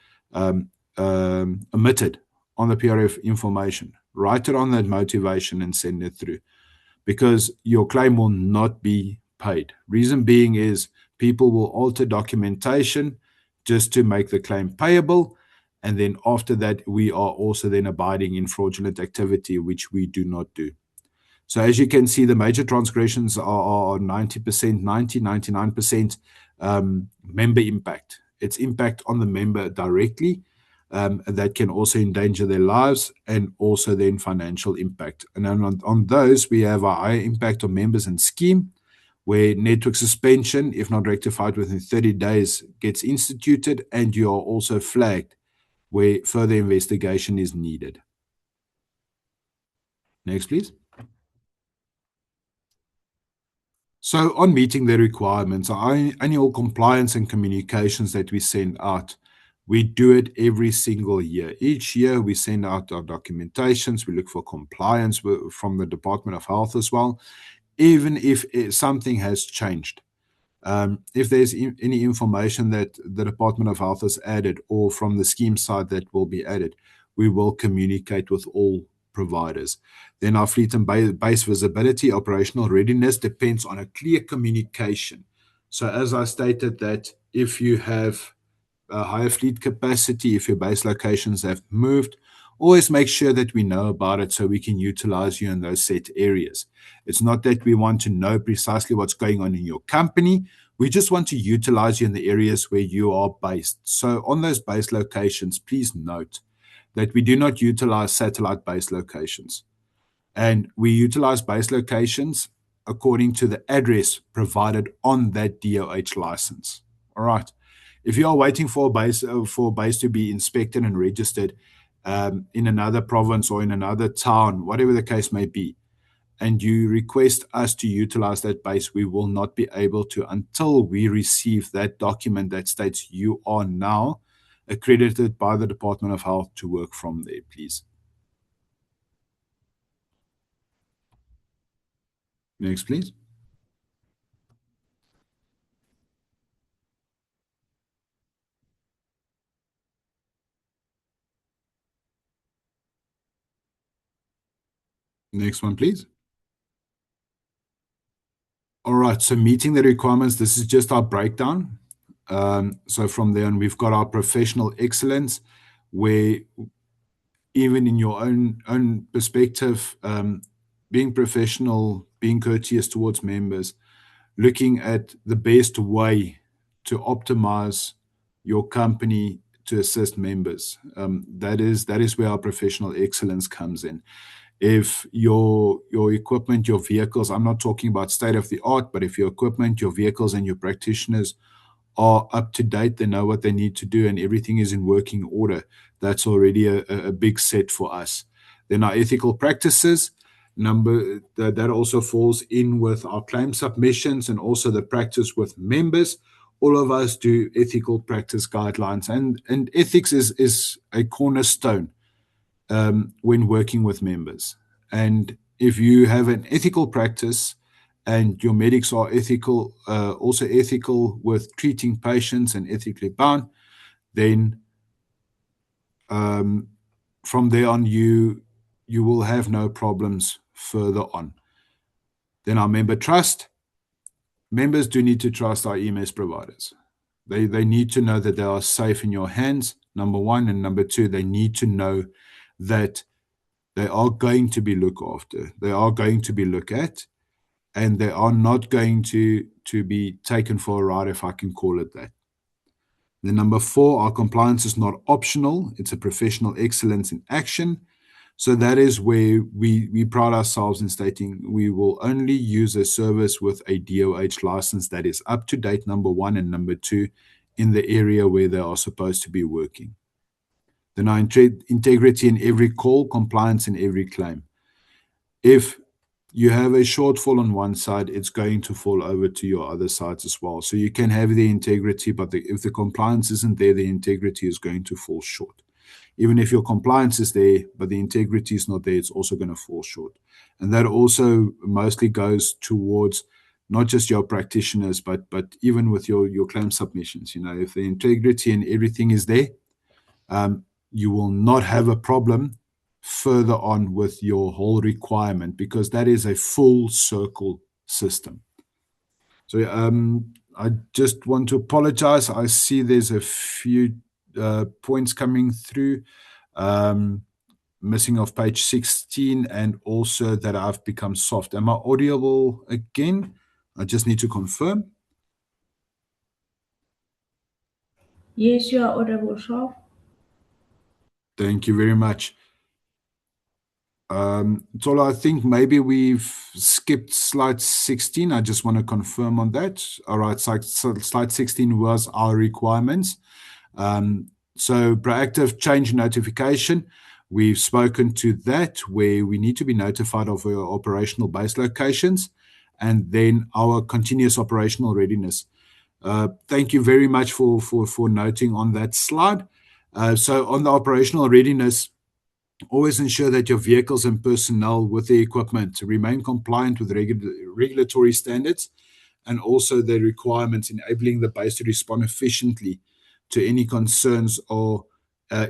omitted on the PRF information. Write it on that motivation and send it through, because your claim will not be paid. Reason being is people will alter documentation just to make the claim payable. And then after that, we are also then abiding in fraudulent activity, which we do not do. So as you can see, the major transgressions are 90%, 99% member impact. It's impact on the member directly. That can also endanger their lives and also then financial impact. And then on those, we have a higher impact on members and scheme, where network suspension, if not rectified within 30 days, gets instituted, and you are also flagged where further investigation is needed. Next, please. So on meeting the requirements, our annual compliance and communications that we send out, we do it every single year. Each year we send out our documentations. We look for compliance from the Department of Health as well, even if something has changed. If there's any information that the Department of Health has added or from the scheme side that will be added, we will communicate with all providers. Then our fleet and base visibility, operational readiness depends on a clear communication. So as I stated, that if you have a higher fleet capacity, if your base locations have moved, always make sure that we know about it so we can utilize you in those set areas. It's not that we want to know precisely what's going on in your company. We just want to utilize you in the areas where you are based. So on those base locations, please note that we do not utilize satellite base locations. And we utilize base locations according to the address provided on that DOH license. All right. If you are waiting for a base to be inspected and registered in another province or in another town, whatever the case may be, and you request us to utilize that base, we will not be able to until we receive that document that states you are now accredited by the Department of Health to work from there, please. Next, please. Next one, please. All right, so meeting the requirements, this is just our breakdown. So from there on, we've got our professional excellence, where even in your own perspective, being professional, being courteous towards members, looking at the best way to optimize your company to assist members. That is where our professional excellence comes in. If your equipment, your vehicles, I'm not talking about state of the art, but if your equipment, your vehicles, and your practitioners are up to date, they know what they need to do, and everything is in working order, that's already a big set for us. Then our ethical practices, that also falls in with our claim submissions and also the practice with members. All of us do ethical practice guidelines, and ethics is a cornerstone when working with members. And if you have an ethical practice and your medics are ethical, also ethical with treating patients and ethically bound, then from there on, you will have no problems further on. Then our member trust. Members do need to trust our EMS providers. They need to know that they are safe in your hands, number one, and number two, they need to know that they are going to be looked after, they are going to be looked at, and they are not going to be taken for a ride, if I can call it that. Then number four, our compliance is not optional. It's a professional excellence in action. So that is where we pride ourselves in stating we will only use a service with a DOH license that is up to date, number one, and number two, in the area where they are supposed to be working. Then our integrity in every call, compliance in every claim. If you have a shortfall on one side, it's going to fall over to your other sides as well. So you can have the integrity, but if the compliance isn't there, the integrity is going to fall short. Even if your compliance is there, but the integrity is not there, it's also going to fall short. And that also mostly goes towards not just your practitioners, but even with your claim submissions. You know, if the integrity and everything is there, you will not have a problem further on with your whole requirement, because that is a full circle system. So I just want to apologize. I see there's a few points coming through. Missing off page 16 and also that I've become soft. Am I audible again? I just need to confirm. Yes, you are audible, Shaf. Thank you very much. Tola, I think maybe we've skipped slide 16. I just want to confirm on that. All right, slide 16 was our requirements. So proactive change notification, we've spoken to that where we need to be notified of our operational base locations and then our continuous operational readiness. Thank you very much for noting on that slide. So on the operational readiness, always ensure that your vehicles and personnel with the equipment remain compliant with regulatory standards and also the requirements enabling the base to respond efficiently to any concerns or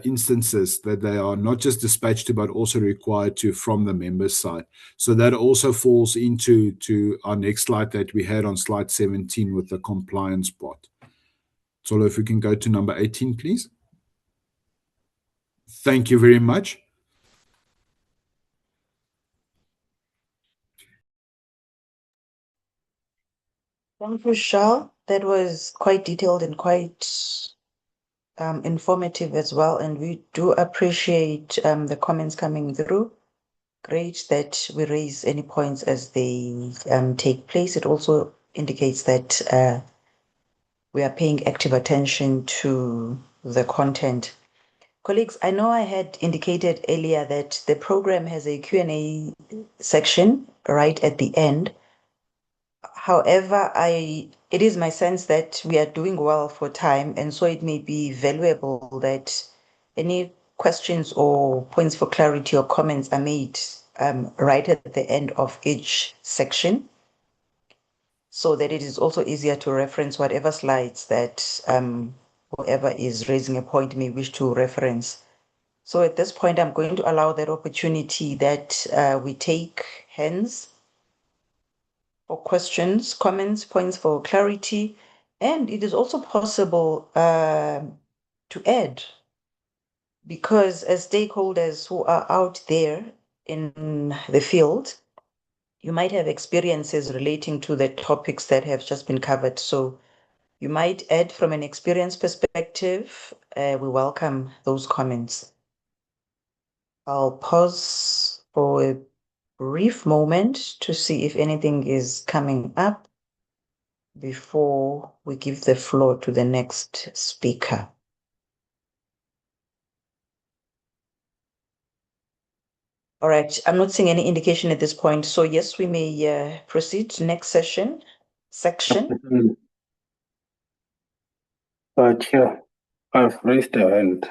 instances that they are not just dispatched to but also required to from the members side. So that also falls into our next slide that we had on slide 17 with the compliance part. So if we can go to number 18, please. Thank you very much. Thank you, Shah. That was quite detailed and quite informative as well. And we do appreciate the comments coming through. Great that we raise any points as they take place. It also indicates that we are paying active attention to the content. Colleagues, I know I had indicated earlier that the program has a Q&A section right at the end. However, it is my sense that we are doing well for time, and so it may be valuable that any questions or points for clarity or comments are made right at the end of each section, so that it is also easier to reference whatever slides that whoever is raising a point may wish to reference. So at this point, I'm going to allow that opportunity that we take hands for questions, comments, points for clarity, and it is also possible to add, because as stakeholders who are out there in the field, you might have experiences relating to the topics that have just been covered. So you might add from an experience perspective. We welcome those comments. I'll pause for a brief moment to see if anything is coming up before we give the floor to the next speaker. All right, I'm not seeing any indication at this point. So yes, we may proceed to next section. Chair, I've raised a hand.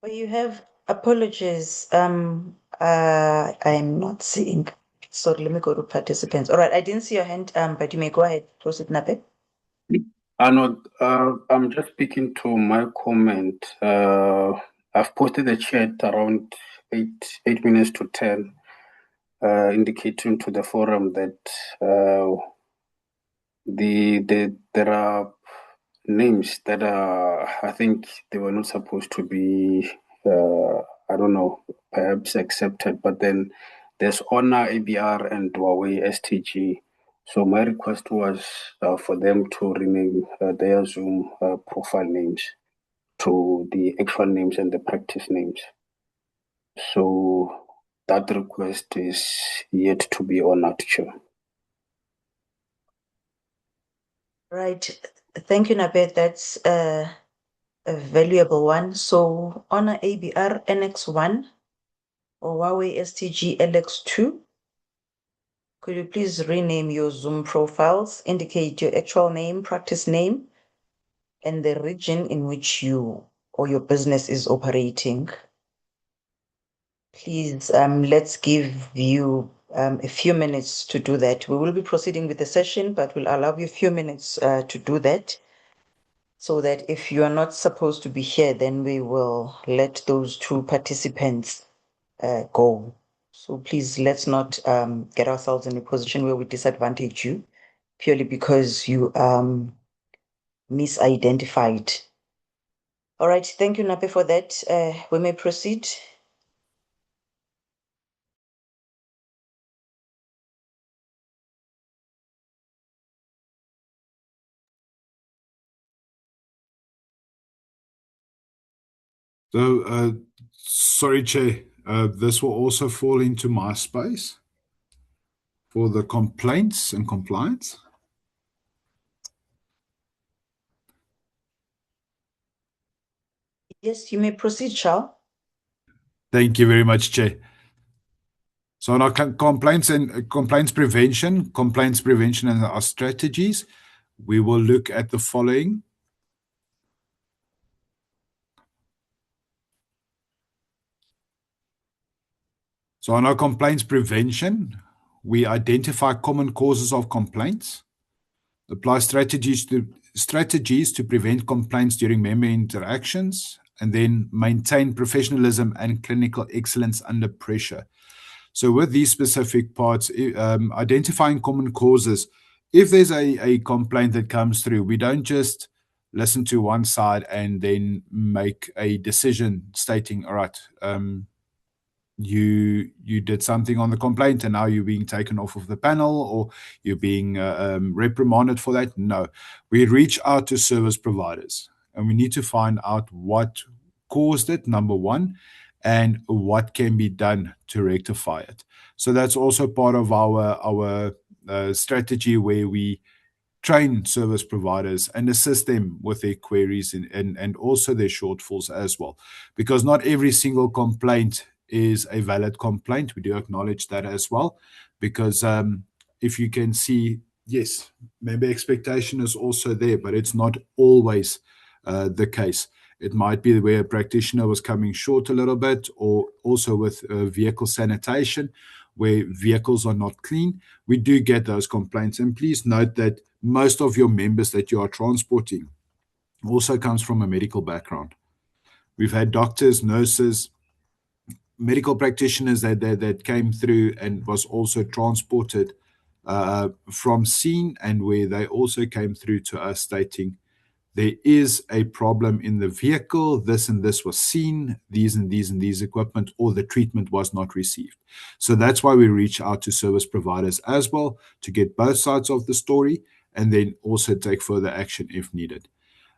Oh, you have apologies. I'm not seeing. Sorry, let me go to participants. All right, I didn't see your hand, but you may go ahead. Proceed, Nape. I'm just speaking to my comment. I've posted the chat around 8 minutes to 10, indicating to the forum that there are names that are, I think they were not supposed to be, I don't know, perhaps accepted, but then there's Honor, ABR, and Huawei STG. So my request was for them to rename their Zoom profile names to the actual names and the practice names. So that request is yet to be honored, Chair. Right. Thank you, Nabe. That's a valuable one. So Honor ABR NX1 or Huawei STG LX2. Could you please rename your Zoom profiles, indicate your actual name, practice name, and the region in which you or your business is operating? Please, let's give you a few minutes to do that. We will be proceeding with the session, but we'll allow you a few minutes to do that, so that if you are not supposed to be here, then we will let those two participants go. So please, let's not get ourselves in a position where we disadvantage you purely because you misidentified. All right, thank you, Nape, for that. We may proceed. So, sorry, Chair, this will also fall into my space for the complaints and compliance. Yes, you may proceed, Charles. Thank you very much, Chair. So on our complaints and complaints prevention and our strategies, we will look at the following. So on our complaints prevention, we identify common causes of complaints, apply strategies to prevent complaints during member interactions, and then maintain professionalism and clinical excellence under pressure. So with these specific parts, identifying common causes, if there's a complaint that comes through, we don't just listen to one side and then make a decision stating, all right, you did something on the complaint and now you're being taken off of the panel or you're being reprimanded for that. No, we reach out to service providers and we need to find out what caused it, number one, and what can be done to rectify it. So that's also part of our strategy where we train service providers and assist them with their queries and also their shortfalls as well. Because not every single complaint is a valid complaint. We do acknowledge that as well. Because if you can see, yes, maybe expectation is also there, but it's not always the case. It might be where a practitioner was coming short a little bit, or also with vehicle sanitation, where vehicles are not clean. We do get those complaints. And please note that most of your members that you are transporting also comes from a medical background. We've had doctors, nurses, medical practitioners that came through and was also transported from scene, and where they also came through to us stating there is a problem in the vehicle, this and this was seen, these and these and these equipment, or the treatment was not received. So that's why we reach out to service providers as well to get both sides of the story and then also take further action if needed.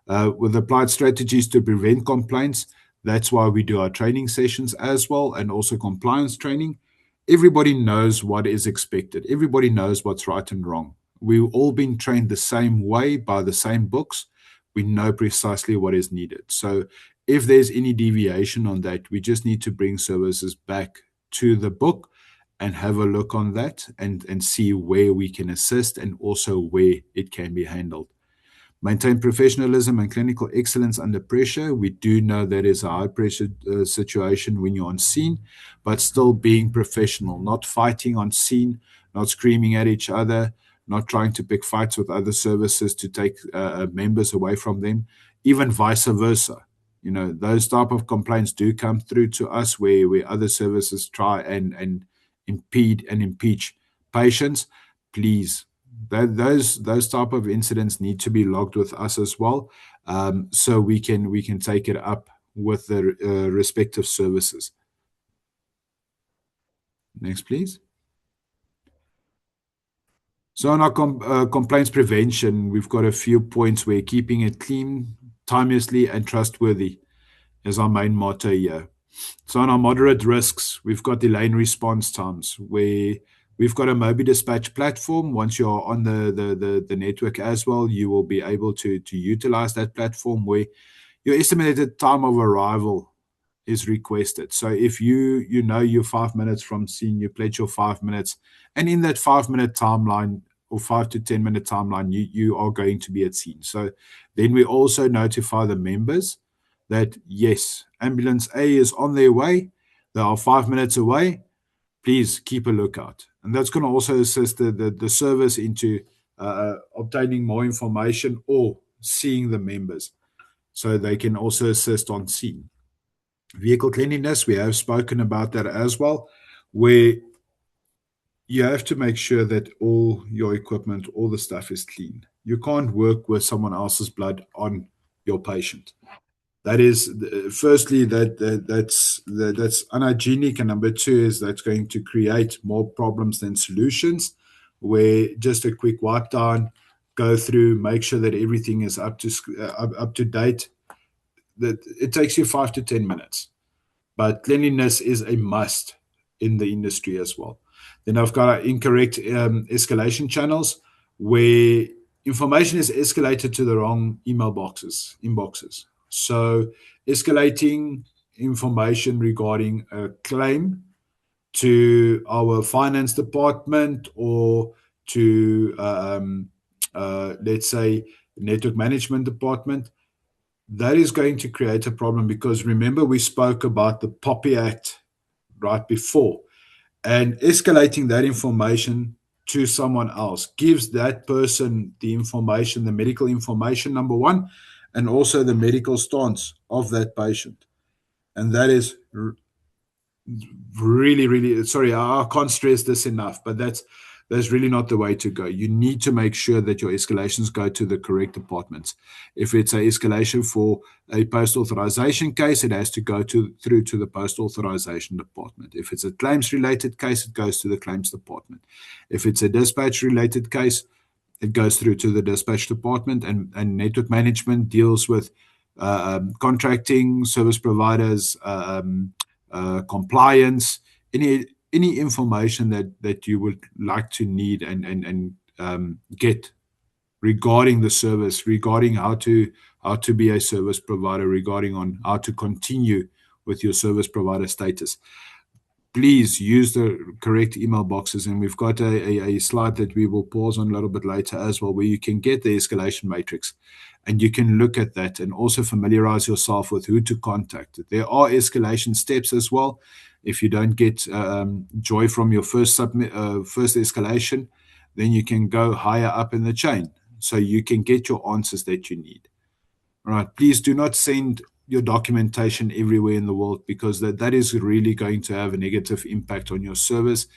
With applied strategies to prevent complaints, that's why we do our training sessions as well, and also compliance training. Everybody knows what is expected. Everybody knows what's right and wrong. We've all been trained the same way by the same books. We know precisely what is needed. So if there's any deviation on that, we just need to bring services back to the book and have a look on that and see where we can assist and also where it can be handled. Maintain professionalism and clinical excellence under pressure. We do know that is a high pressure situation when you're on scene, but still being professional, not fighting on scene, not screaming at each other, not trying to pick fights with other services to take members away from them, even vice versa. You know, those type of complaints do come through to us where other services try and impede and impeach patients. Please, those type of incidents need to be logged with us as well, so we can take it up with the respective services. Next, please. So on our complaints prevention, we've got a few points where keeping it clean, timelessly, and trustworthy is our main motto here. So on our moderate risks, we've got delay in response times, where we've got a Mobi Dispatch platform. Once you're on the network as well, you will be able to utilize that platform where your estimated time of arrival is requested. So if you know you're 5 minutes from scene, you pledge your 5 minutes, and in that 5-minute timeline or 5 to 10 minute timeline, you are going to be at scene. So then we also notify the members that yes, ambulance A is on their way. They are 5 minutes away. Please keep a lookout. And that's going to also assist the service into obtaining more information or seeing the members, so they can also assist on scene. Vehicle cleanliness, we have spoken about that as well, where you have to make sure that all your equipment, all the stuff is clean. You can't work with someone else's blood on your patient. That is, firstly, that's unhygienic, and number two is that's going to create more problems than solutions. Where just a quick wipe down, go through, make sure that everything is up to date. That it takes you 5 to 10 minutes, but cleanliness is a must in the industry as well. Then I've got incorrect escalation channels where information is escalated to the wrong inboxes. So escalating information regarding a claim to our finance department or to let's say network management department, that is going to create a problem, because remember we spoke about the Poppy Act right before, and escalating that information to someone else gives that person the information, the medical information, number one, and also the medical stance of that patient. And that is really, really, sorry, I can't stress this enough, but that's really not the way to go. You need to make sure that your escalations go to the correct departments. If it's an escalation for a post-authorization case, it has to go through to the post-authorization department. If it's a claims-related case, it goes to the claims department. If it's a dispatch-related case, it goes through to the dispatch department, and network management deals with contracting, service providers, compliance, any information that you would like to need and get regarding the service, regarding how to be a service provider, regarding on how to continue with your service provider status. Please use the correct email boxes, and we've got a slide that we will pause on a little bit later as well, where you can get the escalation matrix and you can look at that and also familiarize yourself with who to contact. There are escalation steps as well. If you don't get joy from your first escalation, then you can go higher up in the chain so you can get your answers that you need. All right, please do not send your documentation everywhere in the world, because that is really going to have a negative impact on your service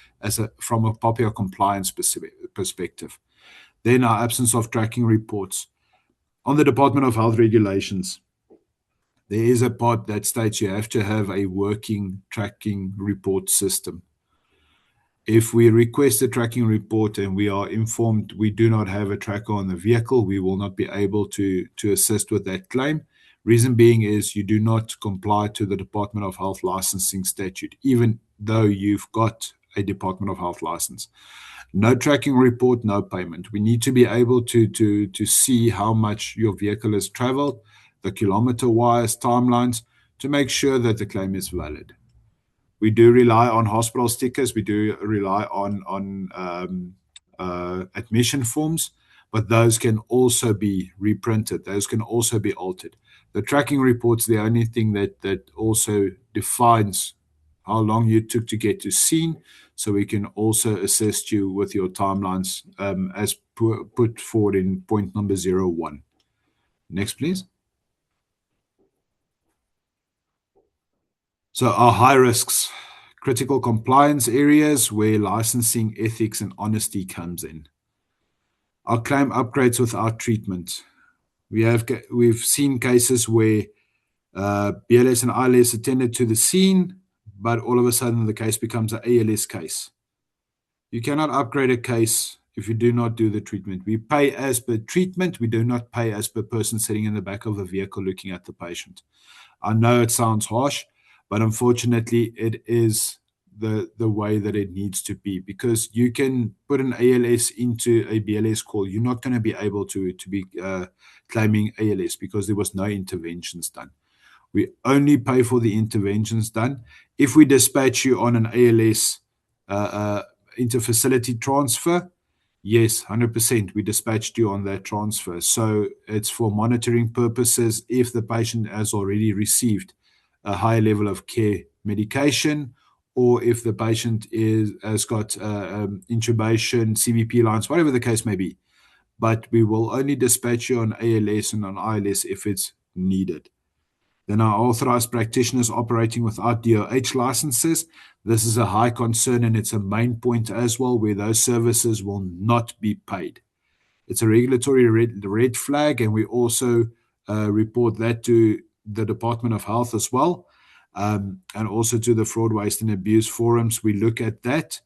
from a popular compliance perspective. Then our absence of tracking reports. On the Department of Health regulations, there is a part that states you have to have a working tracking report system. If we request a tracking report and we are informed we do not have a tracker on the vehicle, we will not be able to assist with that claim. Reason being is you do not comply to the Department of Health licensing statute, even though you've got a Department of Health license. No tracking report, no payment. We need to be able to see how much your vehicle has traveled, the kilometer-wise timelines, to make sure that the claim is valid. We do rely on hospital stickers. We do rely on admission forms, but those can also be reprinted. Those can also be altered. The tracking report's the only thing that also defines how long you took to get to scene, so we can also assist you with your timelines as put forward in point number 01. Next, please. So our high risks, critical compliance areas where licensing, ethics, and honesty comes in. Our claim upgrades without treatment. We've seen cases where BLS and ILS attended to the scene, but all of a sudden the case becomes an ALS case. You cannot upgrade a case if you do not do the treatment. We pay as per treatment. We do not pay as per person sitting in the back of a vehicle looking at the patient. I know it sounds harsh, but unfortunately it is the way that it needs to be, because you can put an ALS into a BLS call. You're not going to be able to be claiming ALS because there was no interventions done. We only pay for the interventions done. If we dispatch you on an ALS interfacility transfer, yes, 100%, we dispatched you on that transfer. So it's for monitoring purposes if the patient has already received a high level of care medication, or if the patient has got intubation, CVP lines, whatever the case may be. But we will only dispatch you on ALS and on ILS if it's needed. Then our authorized practitioners operating without DOH licenses. This is a high concern, and it's a main point as well, where those services will not be paid. It's a regulatory red flag, and we also report that to the Department of Health as well, and also to the Fraud, Waste and Abuse forums. We look at that.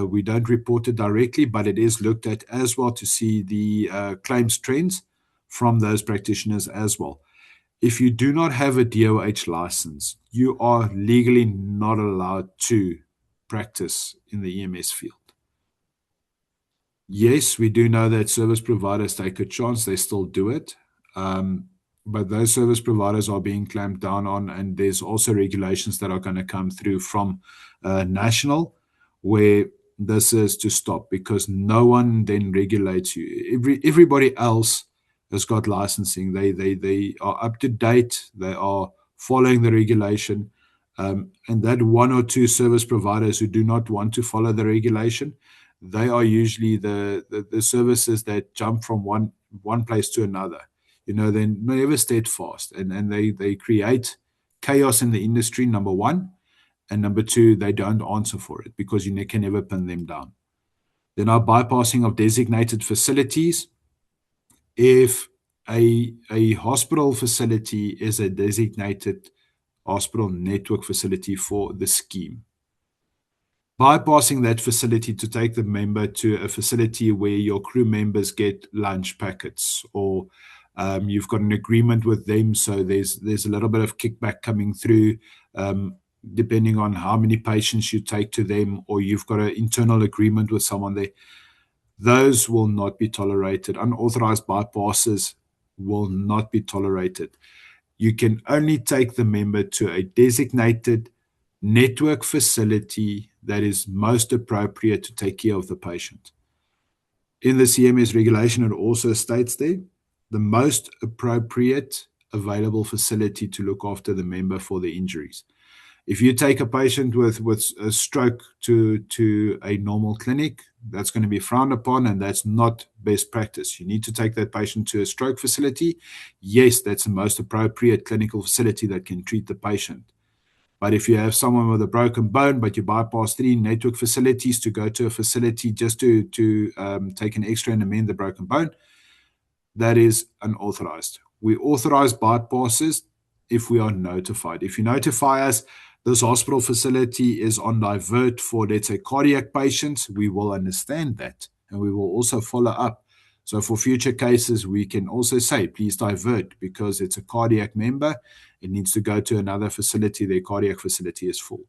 We don't report it directly, but it is looked at as well to see the claims trends from those practitioners as well. If you do not have a DOH license, you are legally not allowed to practice in the EMS field. Yes, we do know that service providers take a chance, they still do it. But those service providers are being clamped down on, and there's also regulations that are going to come through from national, where this is to stop, because no one then regulates you. Everybody else has got licensing. They are up to date. They are following the regulation. And that one or two service providers who do not want to follow the regulation, they are usually the services that jump from one place to another. They're never steadfast, and they create chaos in the industry, number one. And number two, they don't answer for it because you can never pin them down. Then our bypassing of designated facilities. If a hospital facility is a designated hospital network facility for the scheme, bypassing that facility to take the member to a facility where your crew members get lunch packets, or you've got an agreement with them, so there's a little bit of kickback coming through, depending on how many patients you take to them, or you've got an internal agreement with someone there. Those will not be tolerated. Unauthorized bypasses will not be tolerated. You can only take the member to a designated network facility that is most appropriate to take care of the patient. In the CMS regulation, it also states there, the most appropriate available facility to look after the member for the injuries. If you take a patient with a stroke to a normal clinic, that's going to be frowned upon, and that's not best practice. You need to take that patient to a stroke facility. Yes, that's the most appropriate clinical facility that can treat the patient. But if you have someone with a broken bone, but you bypass 3 network facilities to go to a facility just to take an X-ray and amend the broken bone, that is unauthorized. We authorize bypasses if we are notified. If you notify us, this hospital facility is on divert for, let's say, cardiac patients, we will understand that, and we will also follow up. So for future cases, we can also say, please divert, because it's a cardiac member. It needs to go to another facility. Their cardiac facility is full.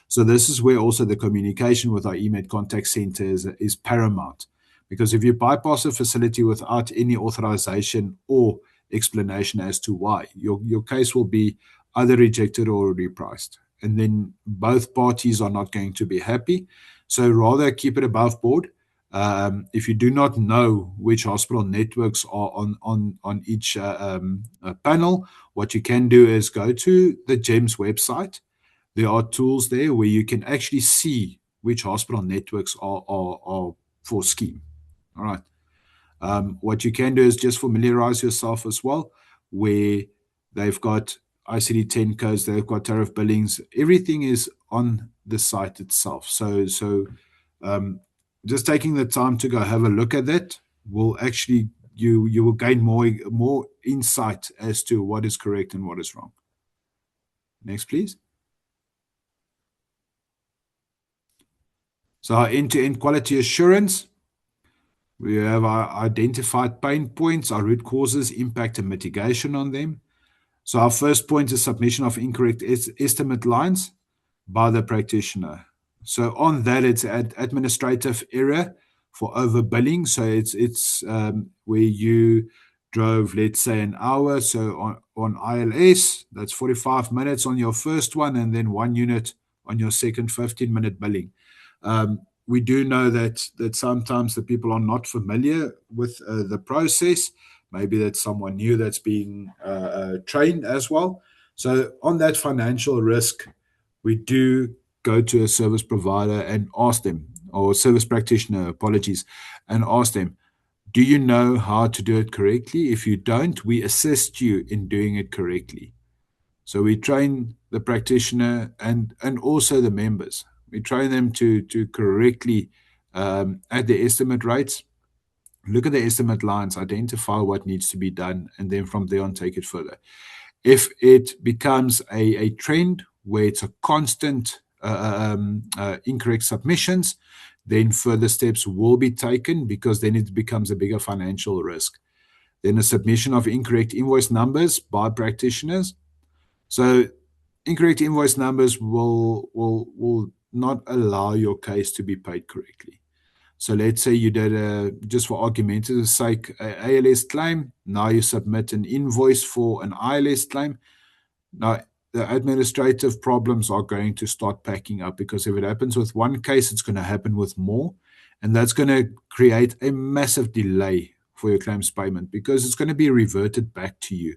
So this is where also the communication with our EMED contact center is paramount. Because if you bypass a facility without any authorization or explanation as to why, your case will be either rejected or repriced. And then both parties are not going to be happy. So rather keep it above board. If you do not know which hospital networks are on each panel, what you can do is go to the GEMS website. There are tools there where you can actually see which hospital networks are for scheme. All right. What you can do is just familiarize yourself as well, where they've got ICD-10 codes, they've got tariff billings. Everything is on the site itself. So just taking the time to go have a look at that will actually, you will gain more insight as to what is correct and what is wrong. Next, please. So our end-to-end quality assurance. We have our identified pain points, our root causes, impact, and mitigation on them. So our first point is submission of incorrect estimate lines by the practitioner. So on that, it's an administrative error for overbilling. So it's where you drove, let's say, an hour. So on ILS, that's 45 minutes on your first one, and then 1 unit on your second 15-minute billing. We do know that sometimes the people are not familiar with the process. Maybe that's someone new that's being trained as well. So on that financial risk, we do go to a service provider and ask them, or service practitioner, apologies, and ask them, do you know how to do it correctly? If you don't, we assist you in doing it correctly. So we train the practitioner and also the members. We train them to correctly add the estimate rates, look at the estimate lines, identify what needs to be done, and then from there on take it further. If it becomes a trend where it's a constant incorrect submissions, then further steps will be taken, because then it becomes a bigger financial risk. Then a submission of incorrect invoice numbers by practitioners. So incorrect invoice numbers will not allow your case to be paid correctly. So let's say you did just for argumentative sake, a ALS claim. Now you submit an invoice for an ILS claim. Now, the administrative problems are going to start packing up, because if it happens with one case, it's going to happen with more. And that's going to create a massive delay for your claims payment, because it's going to be reverted back to you,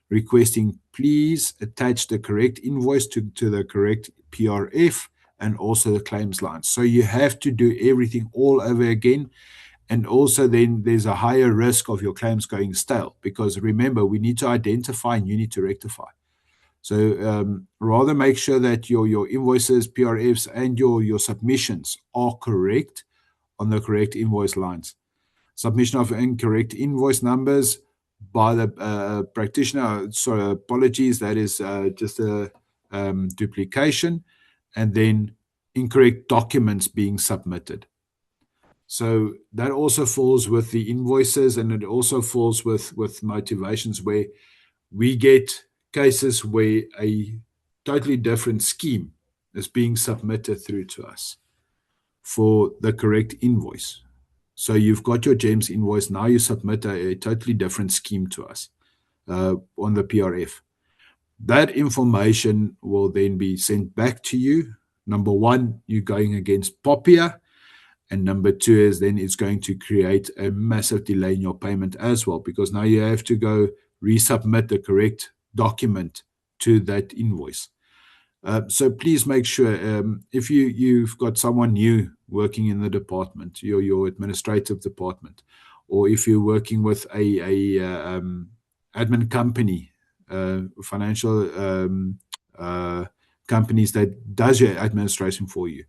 requesting please attach the correct invoice to the correct PRF and also the claims line. So you have to do everything all over again. And also then there's a higher risk of your claims going stale, because remember, we need to identify and you need to rectify. So rather make sure that your invoices, PRFs, and your submissions are correct on the correct invoice lines. Submission of incorrect invoice numbers by the practitioner. Sorry, apologies. That is just a duplication. And then incorrect documents being submitted. So that also falls with the invoices, and it also falls with motivations, where we get cases where a totally different scheme is being submitted through to us for the correct invoice. So you've got your GEMS invoice. Now you submit a totally different scheme to us on the PRF. That information will then be sent back to you. Number one, you're going against POPIA. And number two is then it's going to create a massive delay in your payment as well, because now you have to go resubmit the correct document to that invoice. So please make sure, if you've got someone new working in the department, your administrative department, or if you're working with a admin company, financial companies that does your administration for you,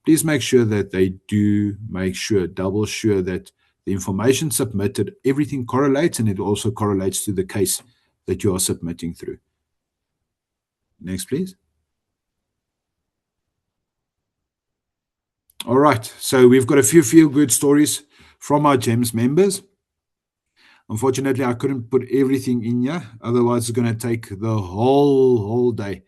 please make sure that they do make sure, double sure that the information submitted, everything correlates, and it also correlates to the case that you are submitting through. Next, please. All right, so we've got a few feel-good stories from our GEMS members. Unfortunately, I couldn't put everything in here. Otherwise, it's going to take the whole day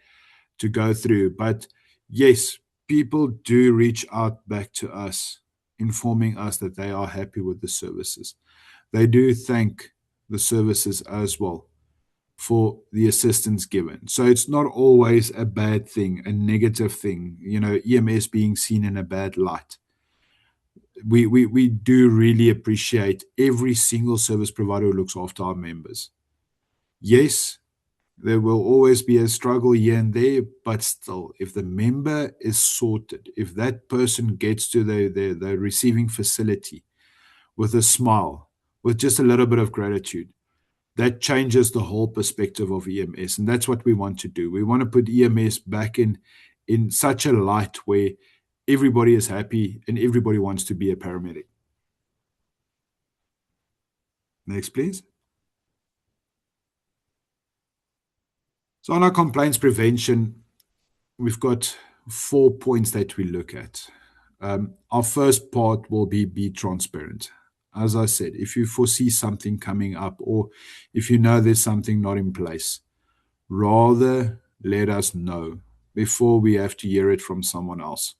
to go through. But yes, people do reach out back to us, informing us that they are happy with the services. They do thank the services as well for the assistance given. So it's not always a bad thing, a negative thing, EMS being seen in a bad light. We do really appreciate every single service provider who looks after our members. Yes, there will always be a struggle here and there, but still, if the member is sorted, if that person gets to the receiving facility with a smile, with just a little bit of gratitude, that changes the whole perspective of EMS. And that's what we want to do. We want to put EMS back in such a light where everybody is happy and everybody wants to be a paramedic. Next, please. So on our complaints prevention, we've got 4 points that we look at. Our first part will be transparent. As I said, if you foresee something coming up, or if you know there's something not in place, rather let us know before we have to hear it from someone else.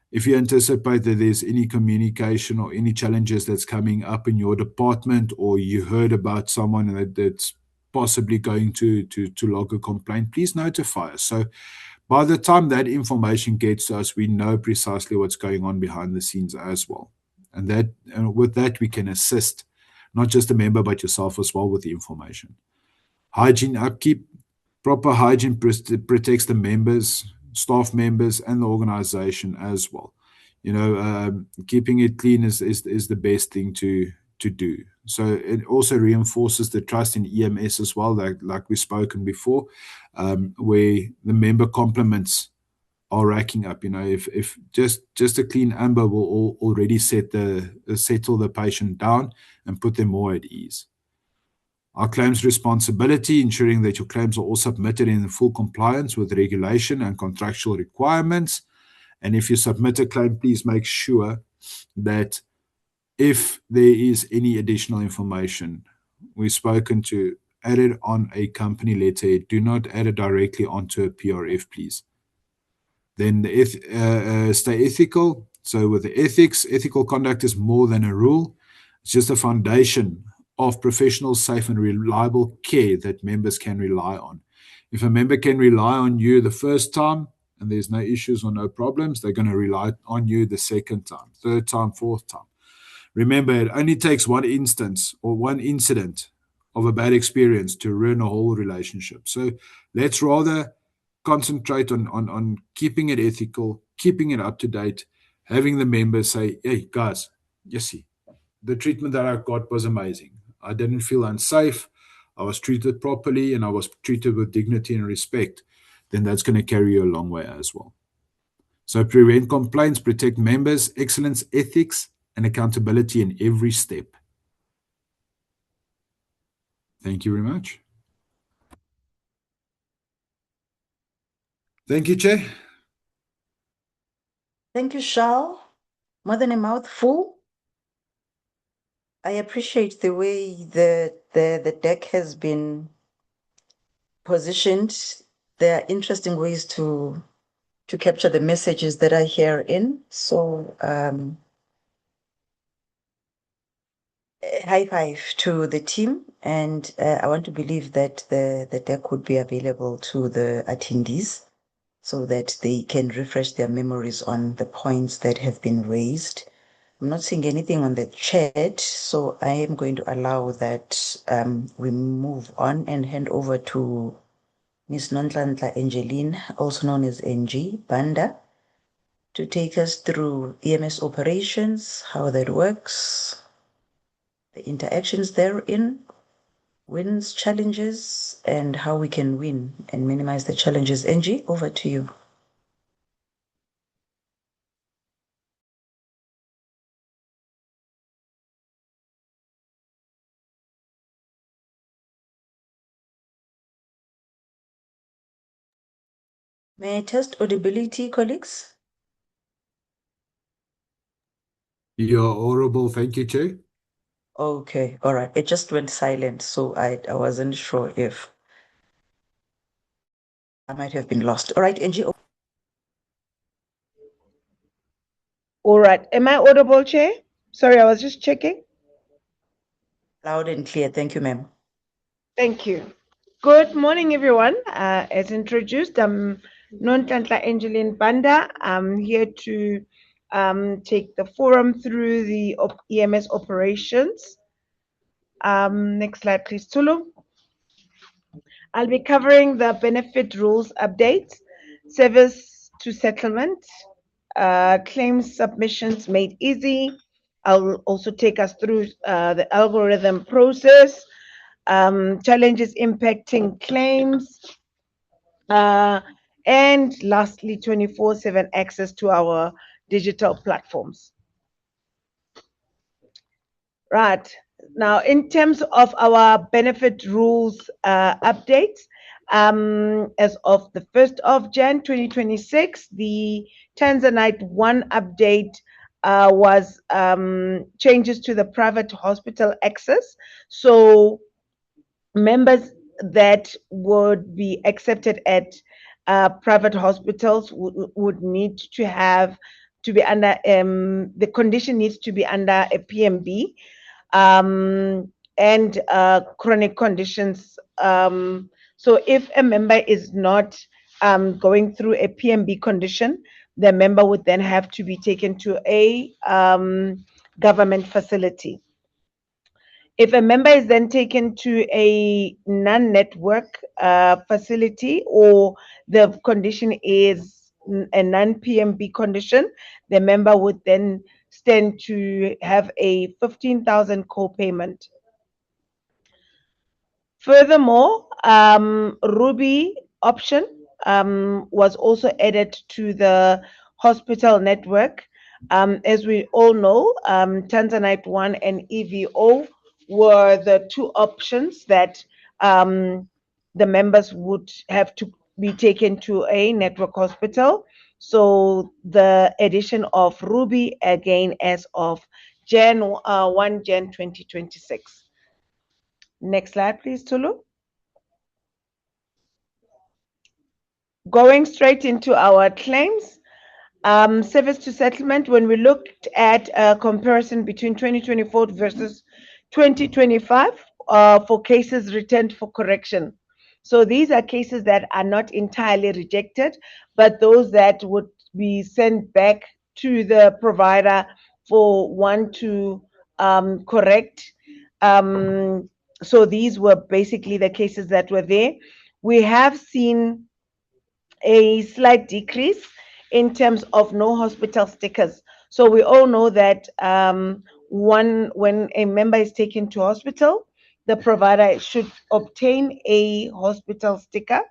If you anticipate that there's any communication or any challenges that's coming up in your department, or you heard about someone that's possibly going to log a complaint, please notify us. So by the time that information gets to us, we know precisely what's going on behind the scenes as well. And with that, we can assist not just the member, but yourself as well with the information. Hygiene upkeep. Proper hygiene protects the members, staff members, and the organization as well. Keeping it clean is the best thing to do. So it also reinforces the trust in EMS as well, like we've spoken before. where the member compliments are racking up. If just a clean amber will already settle the patient down and put them more at ease. Our claims responsibility, ensuring that your claims are all submitted in full compliance with regulation and contractual requirements. And if you submit a claim, please make sure that if there is any additional information we've spoken to, add it on a company letterhead. Do not add it directly onto a PRF, please. Then stay ethical. So with the ethical conduct is more than a rule. It's just a foundation of professional, safe, and reliable care that members can rely on. If a member can rely on you the first time and there's no issues or no problems, they're going to rely on you the second time, third time, fourth time. Remember, it only takes one instance or one incident of a bad experience to ruin a whole relationship. So let's rather concentrate on keeping it ethical, keeping it up to date, having the members say, hey, guys, you see, the treatment that I got was amazing. I didn't feel unsafe. I was treated properly and I was treated with dignity and respect. Then that's going to carry you a long way as well. So prevent complaints, protect members, excellence, ethics, and accountability in every step. Thank you very much. Thank you, Chair. Thank you, Charles. More than a mouthful. I appreciate the way the deck has been positioned. There are interesting ways to capture the messages that are herein. So high five to the team, and I want to believe that the deck would be available to the attendees so that they can refresh their memories on the points that have been raised. I'm not seeing anything on the chat, so I am going to allow that we move on and hand over to Ms. Nonhlanhla Angeline, also known as NG Banda, to take us through EMS operations, how that works, the interactions therein, wins, challenges, and how we can win and minimize the challenges. NG, over to you. May I test audibility, colleagues? You're audible. Thank you, Chair. Okay, all right. It just went silent, so I wasn't sure if I might have been lost. All right, Angie. All right. Am I audible, Chair? Sorry, I was just checking. Loud and clear. Thank you, ma'am. Thank you. Good morning, everyone. As introduced, I'm Nonhlanhla Angeline Banda. I'm here to take the forum through the EMS operations. Next slide, please, Tulu. I'll be covering the benefit rules updates, service to settlement, claims submissions made easy. I'll also take us through the algorithm process, challenges impacting claims, and lastly, 24/7 access to our digital platforms. Right. Now, in terms of our benefit rules updates, as of the 1st of Jan 2026, the Tanzanite 1 update was changes to the private hospital access. So members that would be accepted at private hospitals would need to be under, the condition needs to be under a PMB, and chronic conditions. So if a member is not going through a PMB condition, the member would then have to be taken to a government facility. If a member is then taken to a non-network facility, or the condition is a non-PMB condition, the member would then stand to have a 15,000 co-payment. Furthermore, Ruby option was also added to the hospital network. As we all know, Tanzanite 1 and EVO were the two options that the members would have to be taken to a network hospital. So the addition of Ruby again as of 1 Jan 2026. Next slide, please, Tulu. Going straight into our claims. Service to settlement, when we looked at a comparison between 2024 versus 2025 for cases returned for correction. So these are cases that are not entirely rejected, but those that would be sent back to the provider for one to correct. So these were basically the cases that were there. We have seen a slight decrease in terms of no hospital stickers. So we all know that when a member is taken to hospital, the provider should obtain a hospital sticker.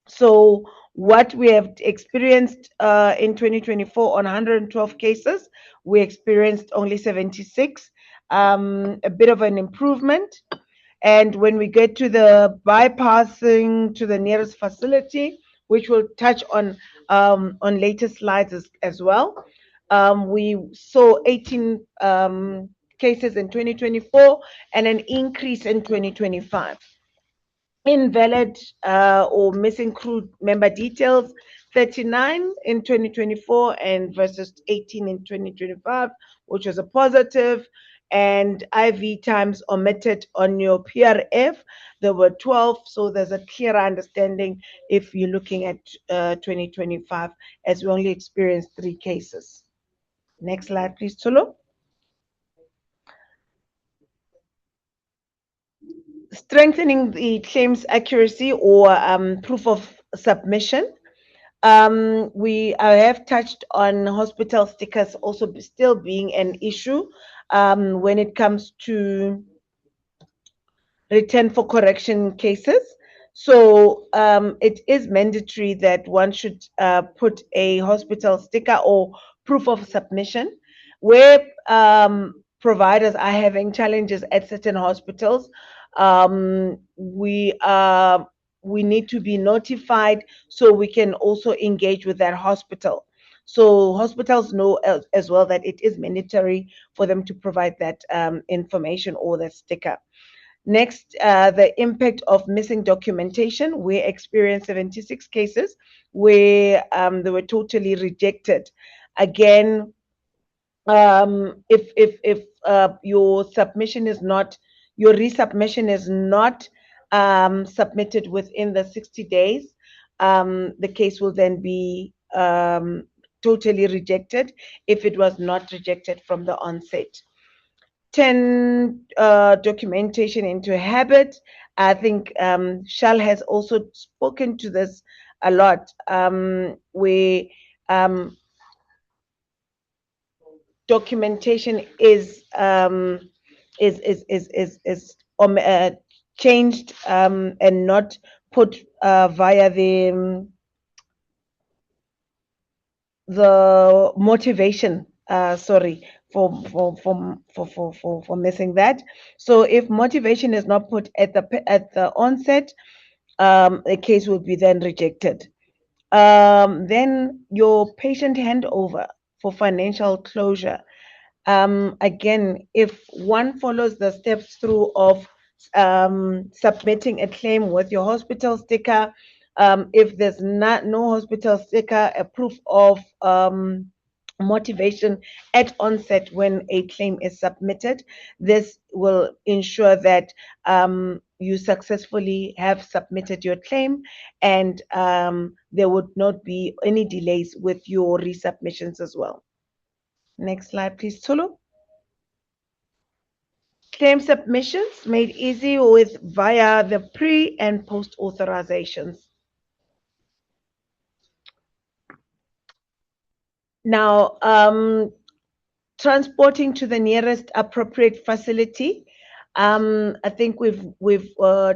So what we have experienced in 2024 on 112 cases, we experienced only 76, a bit of an improvement. And when we get to the bypassing to the nearest facility, which we'll touch on later slides as well, we saw 18 cases in 2024 and an increase in 2025. Invalid or missing crew member details, 39 in 2024 and versus 18 in 2025, which was a positive. And IV times omitted on your PRF, there were 12. So there's a clearer understanding if you're looking at 2025, as we only experienced 3 cases. Next slide, please, Tulu. Strengthening the claims accuracy or proof of submission. We have touched on hospital stickers also still being an issue when it comes to return for correction cases. So it is mandatory that one should put a hospital sticker or proof of submission where providers are having challenges at certain hospitals. We need to be notified so we can also engage with that hospital. So hospitals know as well that it is mandatory for them to provide that information or that sticker. Next, the impact of missing documentation. We experienced 76 cases where they were totally rejected. Again, if your submission is not, your resubmission is not submitted within the 60 days, the case will then be totally rejected if it was not rejected from the onset. 10 documentation into a habit. I think Shal has also spoken to this a lot. Where documentation is changed and not put via the motivation. Sorry for missing that. So if motivation is not put at the onset, the case will be then rejected. Then your patient handover for financial closure. Again, if one follows the steps through of submitting a claim with your hospital sticker, if there's no hospital sticker, a proof of motivation at onset when a claim is submitted, this will ensure that you successfully have submitted your claim and there would not be any delays with your resubmissions as well. Next slide, please, Tulu. Claim submissions made easy with via the pre and post authorizations. Now, transporting to the nearest appropriate facility. I think we've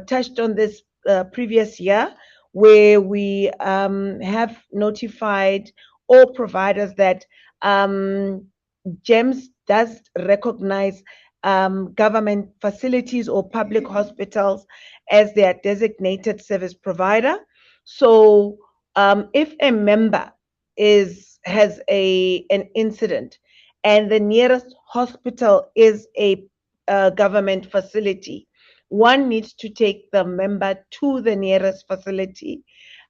touched on this previous year where we have notified all providers that GEMS does recognize government facilities or public hospitals as their designated service provider. So if a member has an incident and the nearest hospital is a government facility, one needs to take the member to the nearest facility.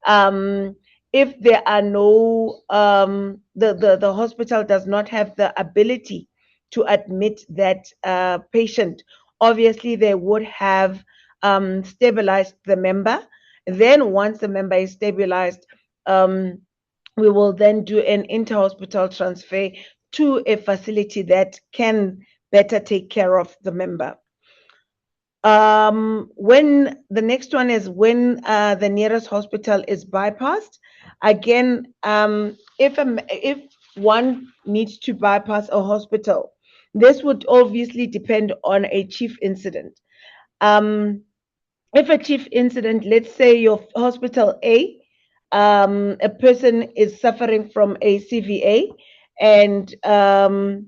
If there are no, the hospital does not have the ability to admit that patient, obviously they would have stabilized the member. Then once the member is stabilized, we will then do an inter-hospital transfer to a facility that can better take care of the member. When the next one is when the nearest hospital is bypassed, again, if one needs to bypass a hospital, this would obviously depend on a chief incident. If a chief incident, let's say your hospital A, a person is suffering from a CVA, and the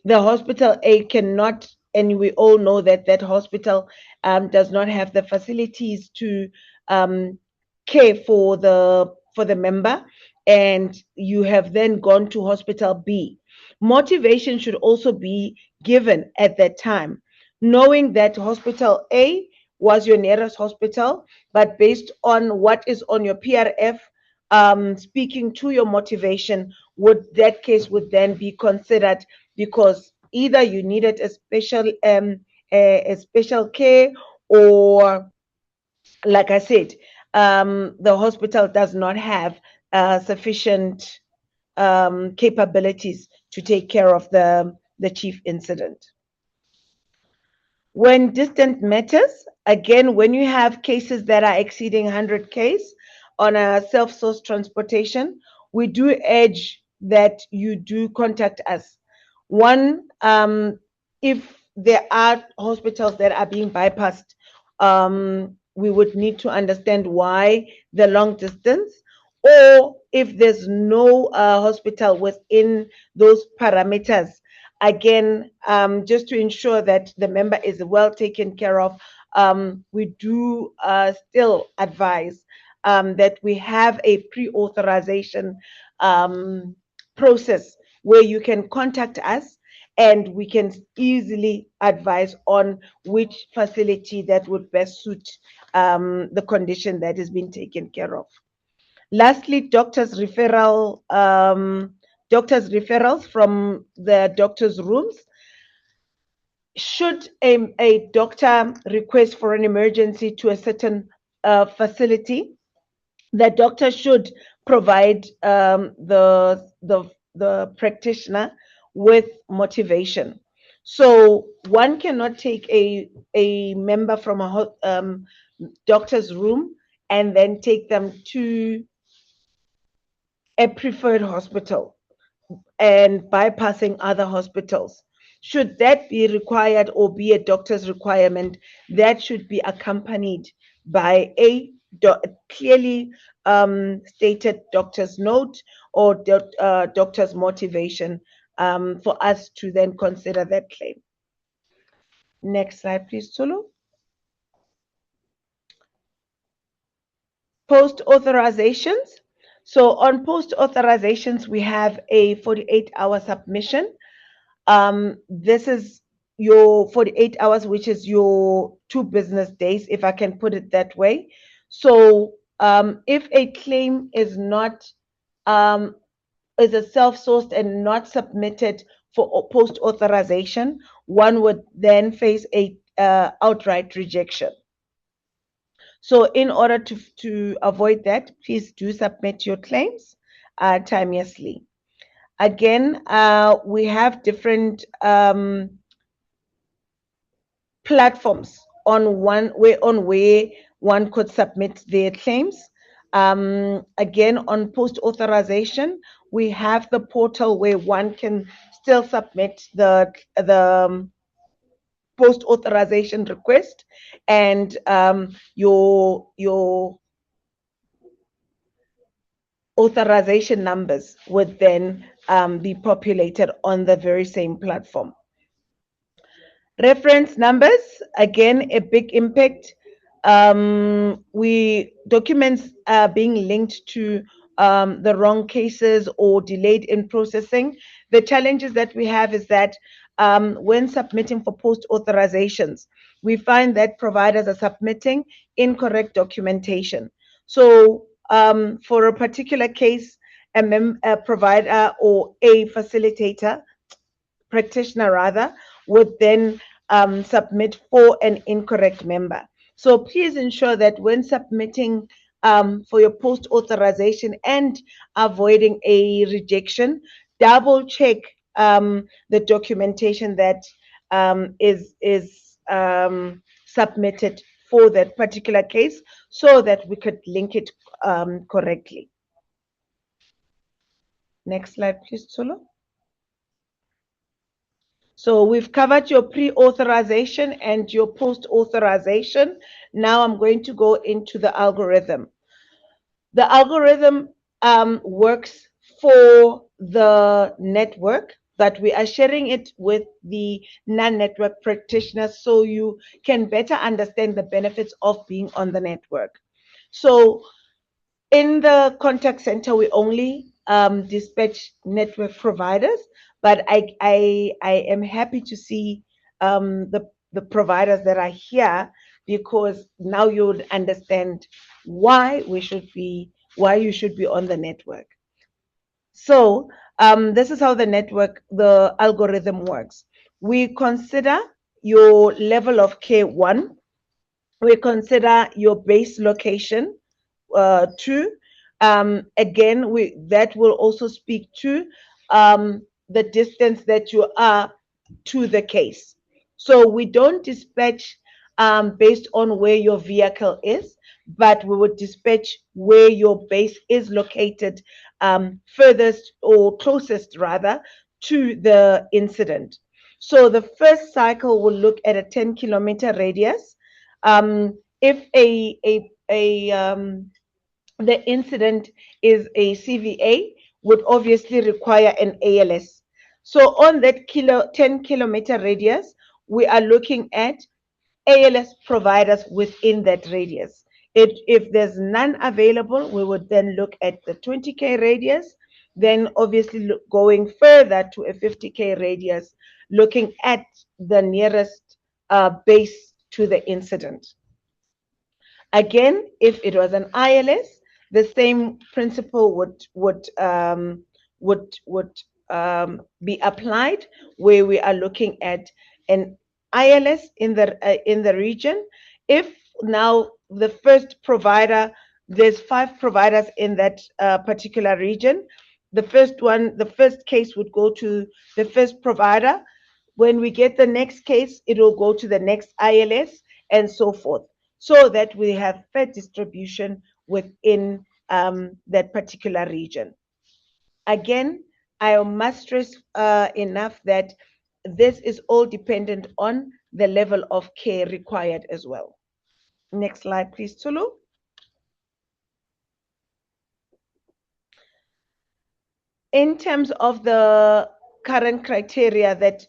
hospital A cannot, and we all know that that hospital does not have the facilities to care for the member, and you have then gone to hospital B. Motivation should also be given at that time, knowing that hospital A was your nearest hospital, but based on what is on your PRF, speaking to your motivation, would that case would then be considered, because either you needed a special care, or like I said, the hospital does not have sufficient capabilities to take care of the chief incident. When distant matters, again, when you have cases that are exceeding 100 Ks on a self-source transportation, we do urge that you do contact us. One, if there are hospitals that are being bypassed, we would need to understand why the long distance, or if there's no hospital within those parameters. Again, just to ensure that the member is well taken care of, we do still advise that we have a pre-authorization process where you can contact us and we can easily advise on which facility that would best suit the condition that is being taken care of. Lastly, doctors' referrals from the doctor's rooms. Should a doctor request for an emergency to a certain facility, the doctor should provide the practitioner with motivation. So one cannot take a member from a doctor's room and then take them to a preferred hospital and bypassing other hospitals. Should that be required or be a doctor's requirement, that should be accompanied by a clearly stated doctor's note or doctor's motivation for us to then consider that claim. Next slide, please, Tulu. Post authorizations. So on post authorizations, we have a 48-hour submission. This is your 48 hours, which is your 2 business days, if I can put it that way. So if a claim is not is a self-sourced and not submitted for post authorization, one would then face a outright rejection. So in order to avoid that, please do submit your claims timeously. Again, we have different platforms on where one could submit their claims. Again, on post authorization, we have the portal where one can still submit the post authorization request, and your authorization numbers would then be populated on the very same platform. Reference numbers, again, a big impact. Documents are being linked to the wrong cases or delayed in processing. The challenges that we have is that when submitting for post authorizations, we find that providers are submitting incorrect documentation. So for a particular case, a provider or a facilitator, practitioner rather, would then submit for an incorrect member. So please ensure that when submitting for your post authorization and avoiding a rejection, double check the documentation that is submitted for that particular case so that we could link it correctly. Next slide, please, Tsolo. So we've covered your pre-authorization and your post-authorization. Now I'm going to go into the algorithm. The algorithm works for the network, but we are sharing it with the non-network practitioners so you can better understand the benefits of being on the network. So in the contact center, we only dispatch network providers, but I am happy to see the providers that are here, because now you would understand why you should be on the network. So this is how the algorithm works. We consider your level of care 1. We consider your base location 2. Again, that will also speak to the distance that you are to the case. So we don't dispatch based on where your vehicle is, but we would dispatch where your base is located furthest or closest rather to the incident. So the first cycle will look at a 10-kilometer radius. If the incident is a CVA, would obviously require an ALS. So on that 10-kilometer radius, we are looking at ALS providers within that radius. If there's none available, we would then look at the 20K radius, then obviously going further to a 50K radius, looking at the nearest base to the incident. Again, if it was an ILS, the same principle would be applied, where we are looking at an ILS in the region. If now the first provider, there's 5 providers in that particular region, the first case would go to the first provider. When we get the next case, it will go to the next ILS, and so forth, so that we have fair distribution within that particular region. Again, I must stress enough that this is all dependent on the level of care required as well. Next slide, please, Tulu. In terms of the current criteria that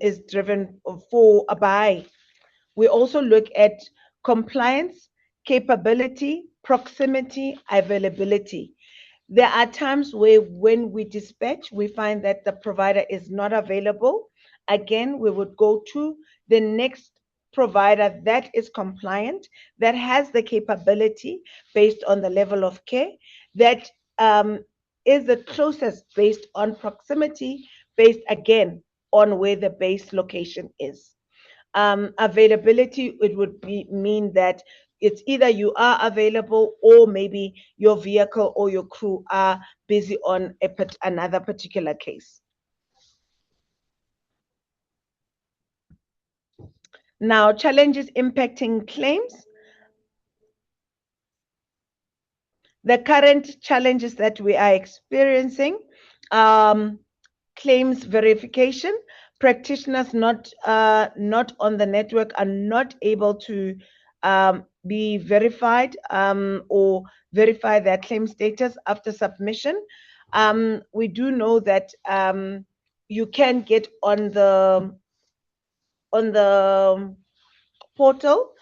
is driven by, we also look at compliance, capability, proximity, availability. There are times where when we dispatch, we find that the provider is not available. Again, we would go to the next provider that is compliant, that has the capability based on the level of care, that is the closest based on proximity, based again on where the base location is. Availability, it would mean that it's either you are available, or maybe your vehicle or your crew are busy on another particular case. Now, challenges impacting claims. The current challenges that we are experiencing, claims verification. Practitioners not on the network are not able to be verified or verify their claim status after submission. We do know that you can get on the portal.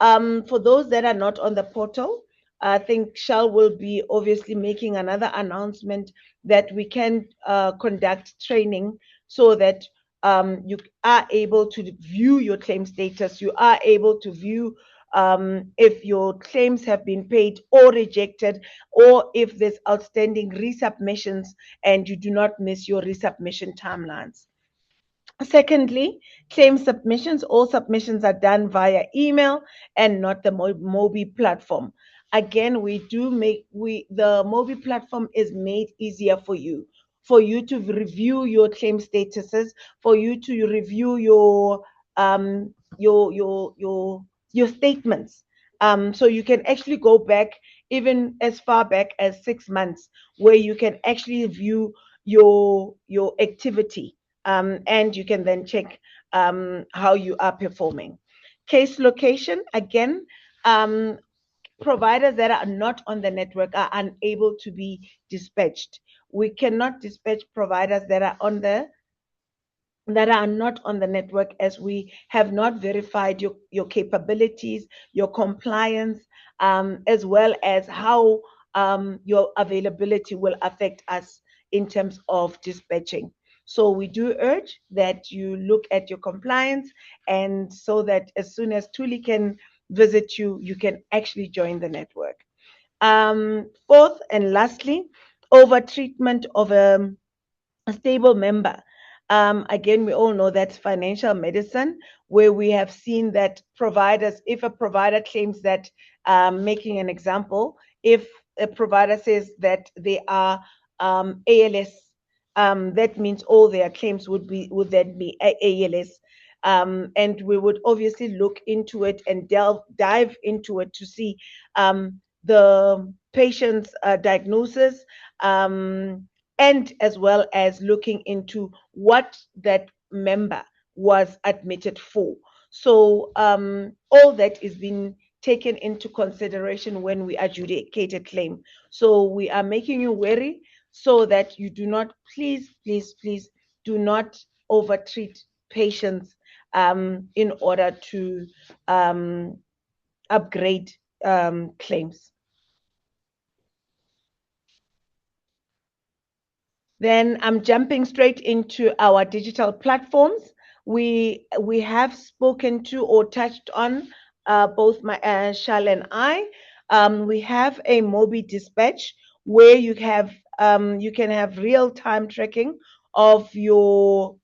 For those that are not on the portal, I think Shell will be obviously making another announcement that we can conduct training so that you are able to view your claim status. You are able to view if your claims have been paid or rejected, or if there's outstanding resubmissions and you do not miss your resubmission timelines. Secondly, claim submissions. All submissions are done via email and not the Mobi platform. Again, the Mobi platform is made easier for you to review your claim statuses, for you to review um your your your your statements. So you can actually go back even as far back as 6 months, where you can actually view your activity, and you can then check how you are performing. Case location, again, providers that are not on the network are unable to be dispatched. We cannot dispatch providers that are not on the network, as we have not verified your capabilities, your compliance, as well as how your availability will affect us in terms of dispatching. So we do urge that you look at your compliance, and so that as soon as Tuli can visit you, you can actually join the network. Fourth and lastly, over treatment of a stable member. Again, we all know that's financial medicine, where we have seen that providers, if a provider claims that, making an example, if a provider says that they are ALS, that means all their claims would then be ALS. And we would obviously look into it and dive into it to see the patient's diagnosis, and as well as looking into what that member was admitted for. So all that is being taken into consideration when we adjudicate a claim. So we are making you wary so that you do not, please do not overtreat patients in order to upgrade claims. Then I'm jumping straight into our digital platforms. We have spoken to or touched on, both my Shal and I. We have a Mobi dispatch where you can have real time tracking of your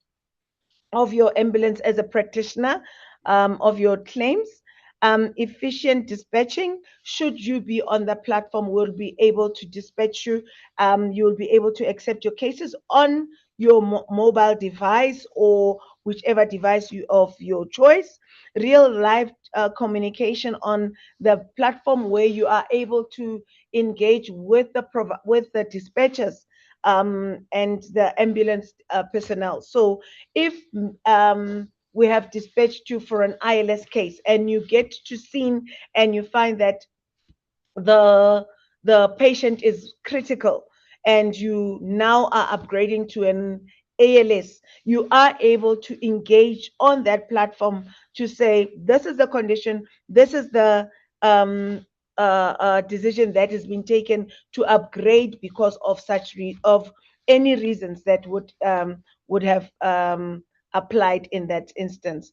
ambulance as a practitioner, of your claims. Efficient dispatching. Should you be on the platform, we'll be able to dispatch you. You'll be able to accept your cases on your mobile device or whichever device of your choice. Real live communication on the platform, where you are able to engage with the dispatchers and the ambulance personnel. So if we have dispatched you for an ILS case and you get to scene and you find that the patient is critical and you now are upgrading to an ALS, you are able to engage on that platform to say, this is the condition, this is the decision that has been taken to upgrade because of of any reasons that would have applied in that instance.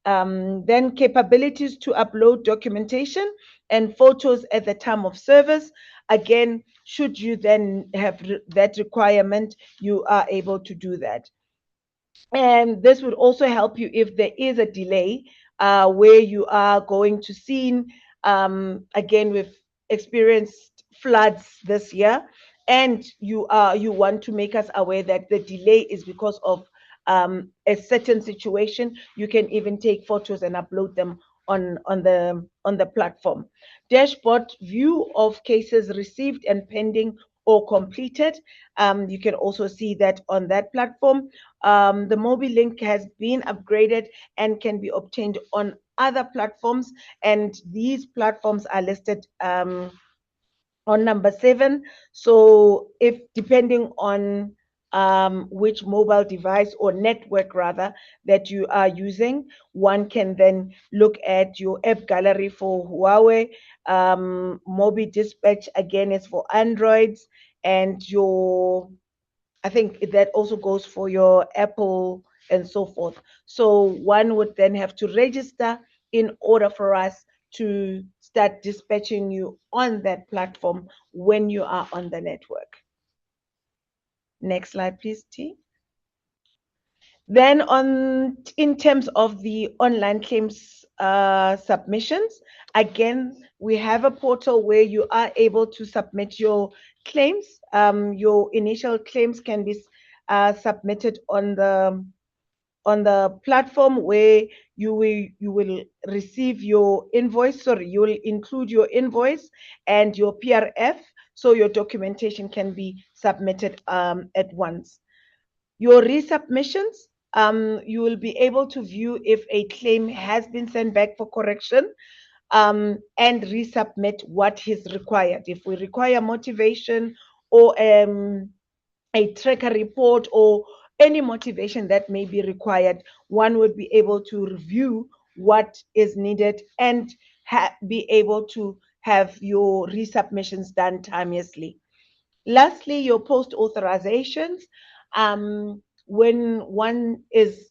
Then capabilities to upload documentation and photos at the time of service. Again, should you then have that requirement, you are able to do that. And this would also help you if there is a delay where you are going to scene. Again, we've experienced floods this year, and you want to make us aware that the delay is because of a certain situation. You can even take photos and upload them on the platform. Dashboard view of cases received and pending or completed. You can also see that on that platform. The Mobi link has been upgraded and can be obtained on other platforms, and these platforms are listed on number 7. So if depending on which mobile device or network rather that you are using, one can then look at your app gallery for Huawei. Mobi Dispatch again is for Androids, and I think that also goes for your Apple and so forth. So one would then have to register in order for us to start dispatching you on that platform when you are on the network. Next slide, please, T. Then in terms of the online claims submissions, again, we have a portal where you are able to submit your claims. Your initial claims can be submitted on the platform where you will receive your invoice. Sorry, you will include your invoice and your PRF, so your documentation can be submitted at once. Your resubmissions, you will be able to view if a claim has been sent back for correction, and resubmit what is required. If we require motivation or a tracker report or any motivation that may be required, one would be able to review what is needed and be able to have your resubmissions done timeously. Lastly, your post authorizations. When one has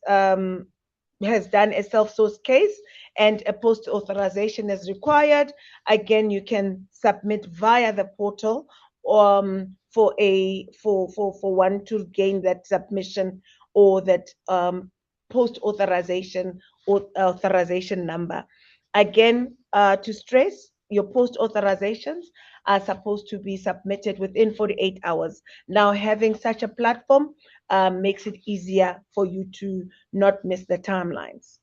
done a self-source case and a post authorization is required, again, you can submit via the portal for one to gain that submission or that post authorization or authorization number. Again, to stress, your post authorizations are supposed to be submitted within 48 hours. Now, having such a platform makes it easier for you to not miss the timelines.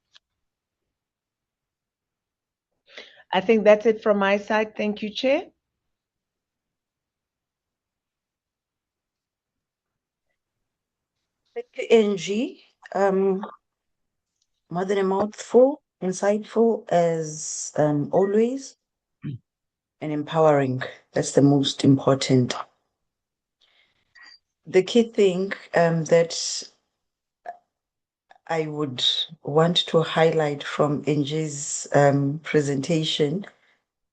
I think that's it from my side. Thank you, Chair. Thank you, Angie. More than a mouthful, insightful as always, and empowering. That's the most important. The key thing that I would want to highlight from Angie's presentation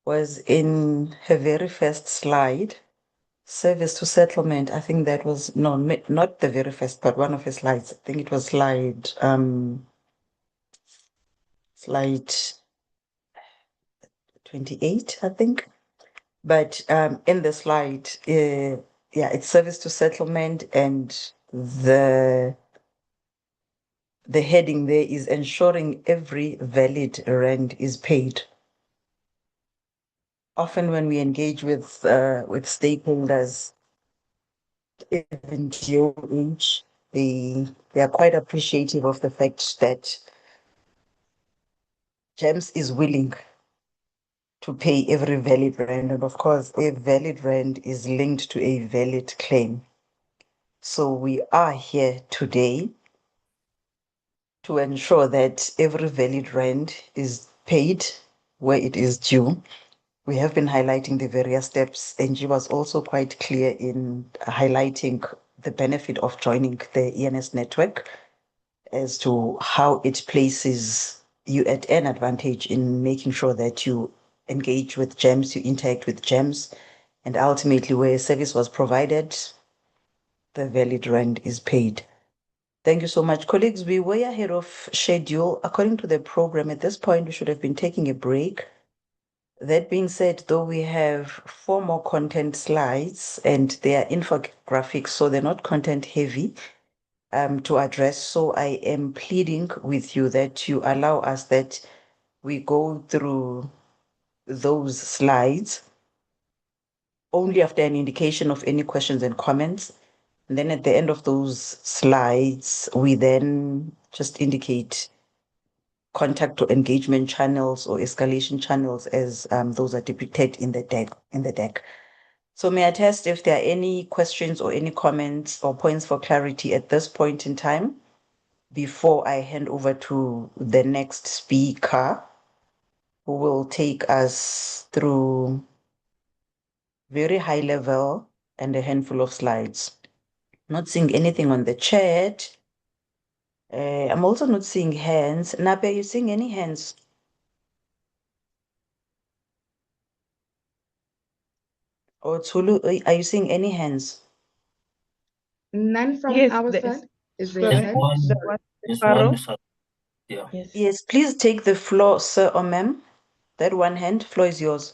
was in her very first slide, service to settlement. I think that was, no, not the very first, but one of her slides. I think it was slide 28, I think. But in the slide, yeah, it's service to settlement, and the heading there is ensuring every valid rand is paid. Often when we engage with stakeholders, even GOH, they are quite appreciative of the fact that GEMS is willing to pay every valid rand, and of course, a valid rand is linked to a valid claim. So we are here today to ensure that every valid rand is paid where it is due. We have been highlighting the various steps, and she was also quite clear in highlighting the benefit of joining the EMS network as to how it places you at an advantage in making sure that you engage with GEMS, you interact with GEMS, and ultimately where a service was provided, the valid rand is paid. Thank you so much, colleagues. We were ahead of schedule. According to the program, at this point, we should have been taking a break. That being said, though, we have 4 more content slides, and they are infographics, so they're not content heavy to address. So I am pleading with you that you allow us that we go through those slides only after an indication of any questions and comments. And then at the end of those slides, we then just indicate contact to engagement channels or escalation channels as those are depicted in the deck. So may I test if there are any questions or any comments or points for clarity at this point in time before I hand over to the next speaker, who will take us through very high level and a handful of slides. Not seeing anything on the chat. I'm also not seeing hands. Nape, are you seeing any hands? Or Tulu, are you seeing any hands? None from Yes, our there's- side. Is Sorry, there hand? the one There's Pharaoh? one, sir. Yeah. Yes. Yes, please take the floor, sir or ma'am. That one hand, floor is yours.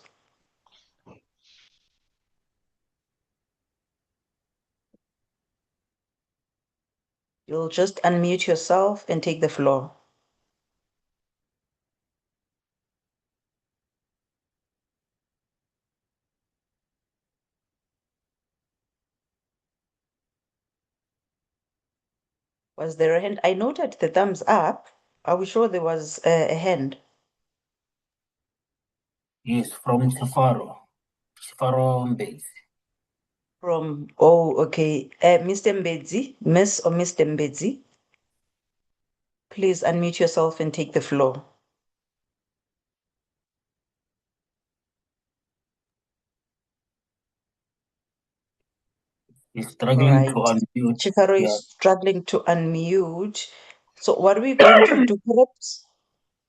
You'll just unmute yourself and take the floor. Was there a hand? I noted the thumbs up. Are we sure there was a hand? Yes, from Safaro. Safaro base. From, okay. Mr. Mbedzi, Miss or Mr. Mbedzi, please unmute yourself and take the floor. He's struggling Right. to unmute. Chikaro Yeah. is struggling to unmute. So what are we going to do? Perhaps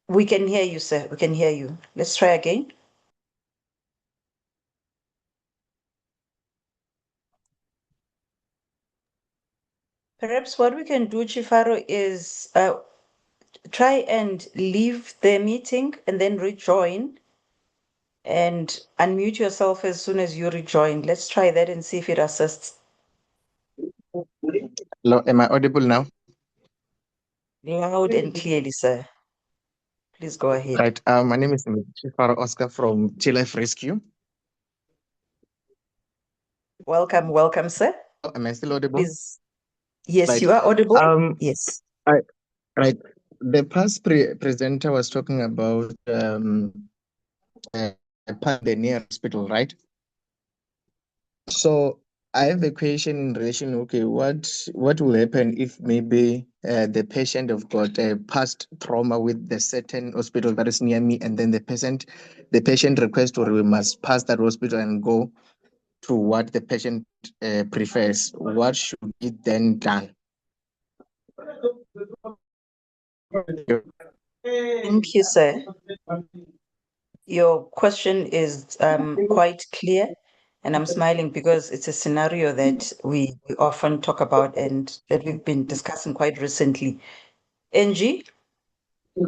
we can hear you, sir. We can hear you. Let's try again. Perhaps what we can do, Chifaro, is try and leave the meeting and then rejoin and unmute yourself as soon as you rejoin. Let's try that and see if it assists. Hello, am I audible now? Loud and clearly, sir. Please go ahead. Right. My name is Chifaro Oscar from T-Life Rescue. Welcome, welcome, sir. Am I still audible? Please. Yes, Right. you are audible. Yes. Right. The past presenter was talking about the near hospital, right? So I have a question in relation. Okay, what will happen if maybe the patient have got a past trauma with the certain hospital that is near me, and then the patient requests, or we must pass that hospital and go to what the patient prefers? What should be then done? Thank you, sir. Your question is quite clear, and I'm smiling because it's a scenario that we often talk about and that we've been discussing quite recently. Angie,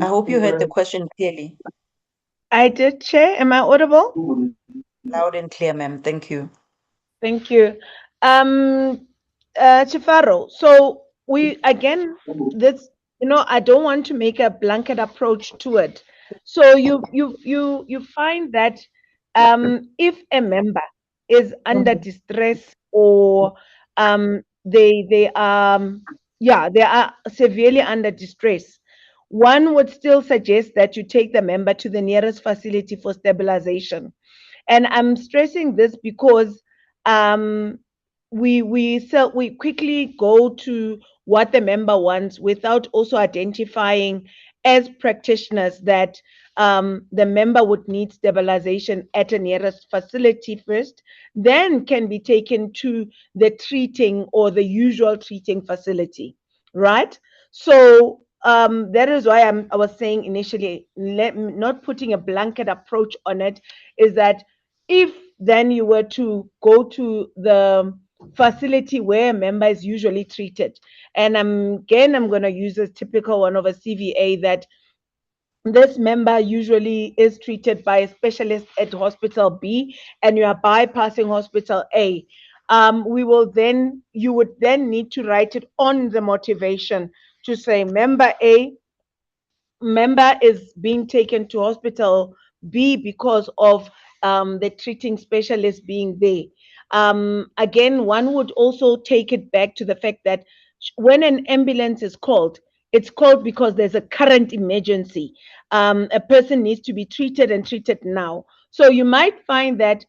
I hope you heard the question clearly. I did, Chair. Am I audible? Loud and clear, ma'am. Thank you. Thank you. Chifaro, so we, again, this, I don't want to make a blanket approach to it. So you find that if a member is under distress or they are severely under distress, one would still suggest that you take the member to the nearest facility for stabilization. And I'm stressing this because we quickly go to what the member wants without also identifying as practitioners that the member would need stabilization at a nearest facility first, then can be taken to the treating or the usual treating facility, right? So that is why I was saying initially, not putting a blanket approach on it, is that if then you were to go to the facility where a member is usually treated, and I'm going to use a typical one of a CVA, that this member usually is treated by a specialist at hospital B and you are bypassing hospital A. You would then need to write it on the motivation to say member A member is being taken to hospital B because of the treating specialist being there. Again, one would also take it back to the fact that when an ambulance is called, it's called because there's a current emergency. A person needs to be treated and treated now. So you might find that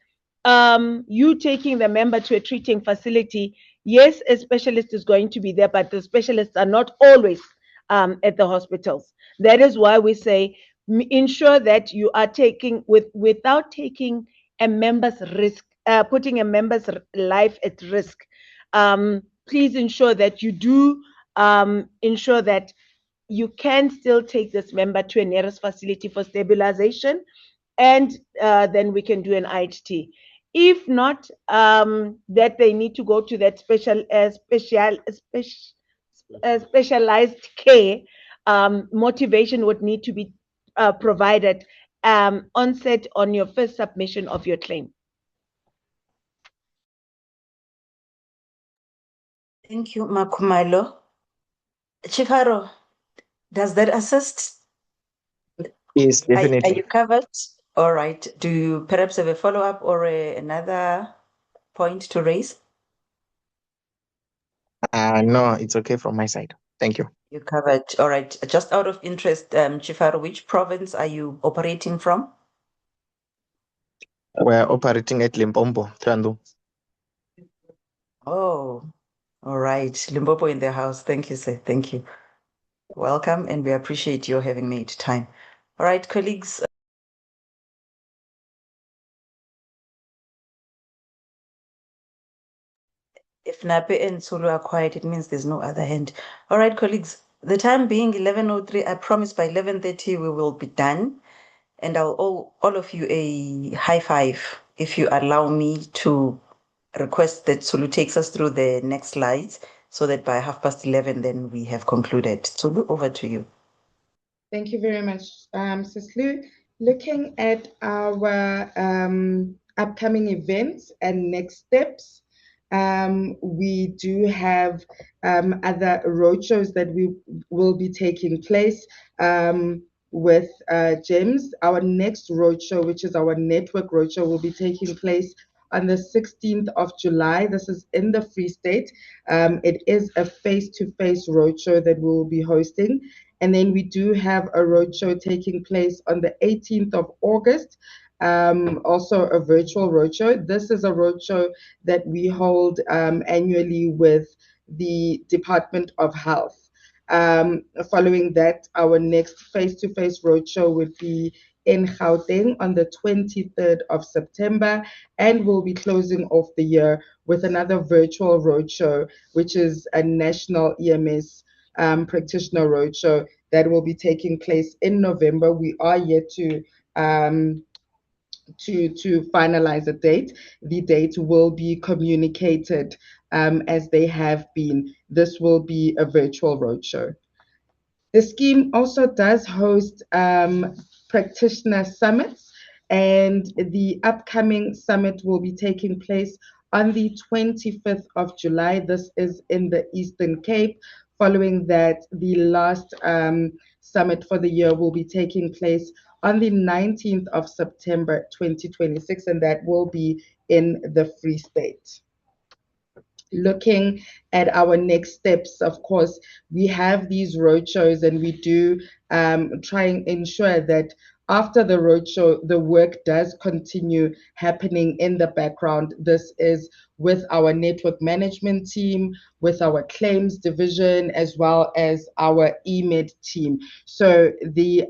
you taking the member to a treating facility, yes, a specialist is going to be there, but the specialists are not always at the hospitals. That is why we say ensure that you are taking without taking a member's risk, putting a member's life at risk. Please ensure that you do ensure that you can still take this member to a nearest facility for stabilization, and then we can do an IHT. If not, that they need to go to that specialized care, motivation would need to be provided onset on your first submission of your claim. Thank you, Makumalo. Chifaro, does that assist? Yes, Are you definitely. covered? All right. Do you perhaps have a follow-up or another point to raise? No, it's okay from my side. Thank you. You covered. All right. Just out of interest, Chifaro, which province are you operating from? We're operating at Limpopo, Trandu. Oh, all right. Limpopo in the house. Thank you, sir. Thank you. Welcome, and we appreciate your having made time. All right, colleagues. If Nape and Sulu are quiet, it means there's no other hand. All right, colleagues. The time being 11:03, I promise by 11:30 we will be done. And I'll owe all of you a high five if you allow me to request that Sulu takes us through the next slides so that by 11:30, then we have concluded. Sulu, over to you. Thank you very much, Sis Lou. Looking at our upcoming events and next steps, we do have other roadshows that we will be taking place with GEMS. Our next roadshow, which is our network roadshow, will be taking place on the 16th of July. This is in the Free State. It is a face-to-face roadshow that we will be hosting. And then we do have a roadshow taking place on the 18th of August, also a virtual roadshow. This is a roadshow that we hold annually with the Department of Health. Following that, our next face-to-face roadshow would be in Gauteng on the 23rd of September, and we'll be closing off the year with another virtual roadshow, which is a national EMS practitioner roadshow that will be taking place in November. We are yet to finalize a date. The date will be communicated as they have been. This will be a virtual roadshow. The scheme also does host practitioner summits, and the upcoming summit will be taking place on the 25th of July. This is in the Eastern Cape. Following that, the last summit for the year will be taking place on the 19th of September 2026, and that will be in the Free State. Looking at our next steps, of course, we have these roadshows, and we do try and ensure that after the roadshow, the work does continue happening in the background. This is with our network management team, with our claims division, as well as our EMED team. So the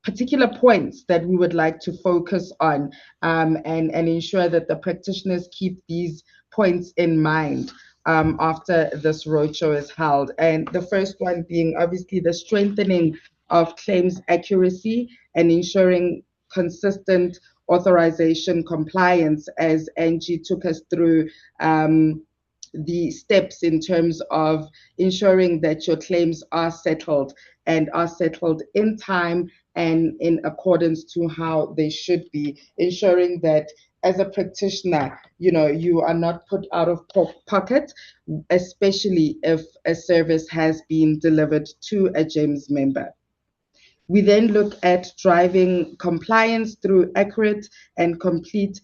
particular points that we would like to focus on and ensure that the practitioners keep these points in mind after this roadshow is held. And the first one being obviously the strengthening of claims accuracy and ensuring consistent authorization compliance, as Angie took us through the steps in terms of ensuring that your claims are settled and are settled in time and in accordance to how they should be, ensuring that as a practitioner, you are not put out of pocket, especially if a service has been delivered to a GEMS member. We then look at driving compliance through accurate and complete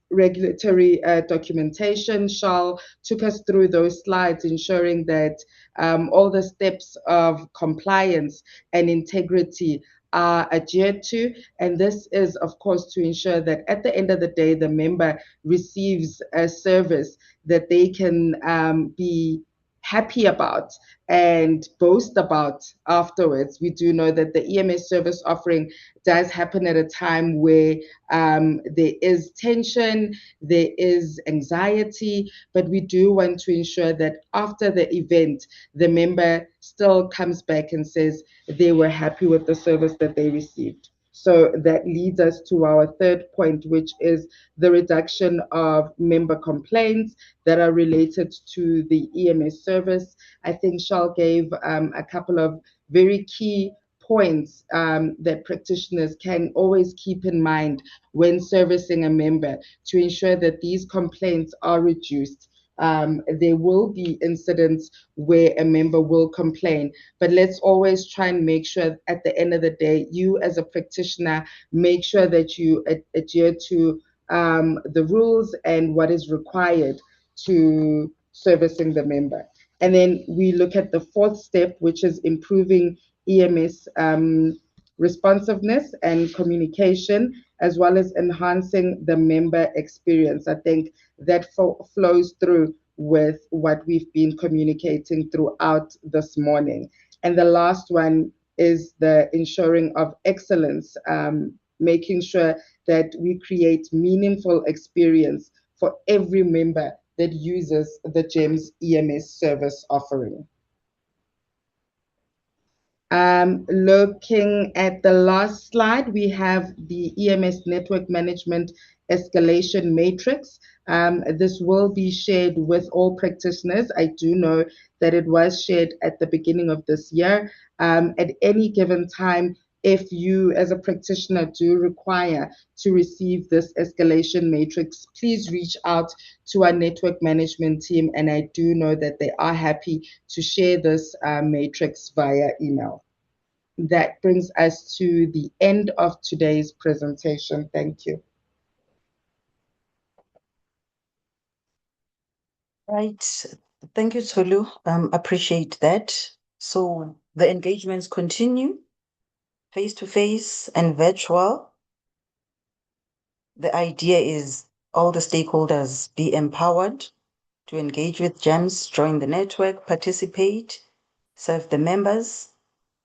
regulatory documentation. Charles took us through those slides, ensuring that all the steps of compliance and integrity are adhered to. And this is, of course, to ensure that at the end of the day, the member receives a service that they can be happy about and boast about afterwards. We do know that the EMS service offering does happen at a time where there is tension, there is anxiety, but we do want to ensure that after the event, the member still comes back and says they were happy with the service that they received. So that leads us to our third point, which is the reduction of member complaints that are related to the EMS service. I think Charles gave a couple of very key points that practitioners can always keep in mind when servicing a member to ensure that these complaints are reduced. There will be incidents where a member will complain, but let's always try and make sure at the end of the day, you as a practitioner, make sure that you adhere to the rules and what is required to servicing the member. And then we look at the fourth step, which is improving EMS responsiveness and communication, as well as enhancing the member experience. I think that flows through with what we've been communicating throughout this morning. And the last one is the ensuring of excellence, making sure that we create meaningful experience for every member that uses the GEMS EMS service offering. Looking at the last slide, we have the EMS network management escalation matrix. This will be shared with all practitioners. I do know that it was shared at the beginning of this year. At any given time, if you as a practitioner do require to receive this escalation matrix, please reach out to our network management team, and I do know that they are happy to share this matrix via email. That brings us to the end of today's presentation. Thank you. Right. Thank you, Tolu. Appreciate that. So the engagements continue, face-to-face and virtual. The idea is all the stakeholders be empowered to engage with GEMS, join the network, participate, serve the members,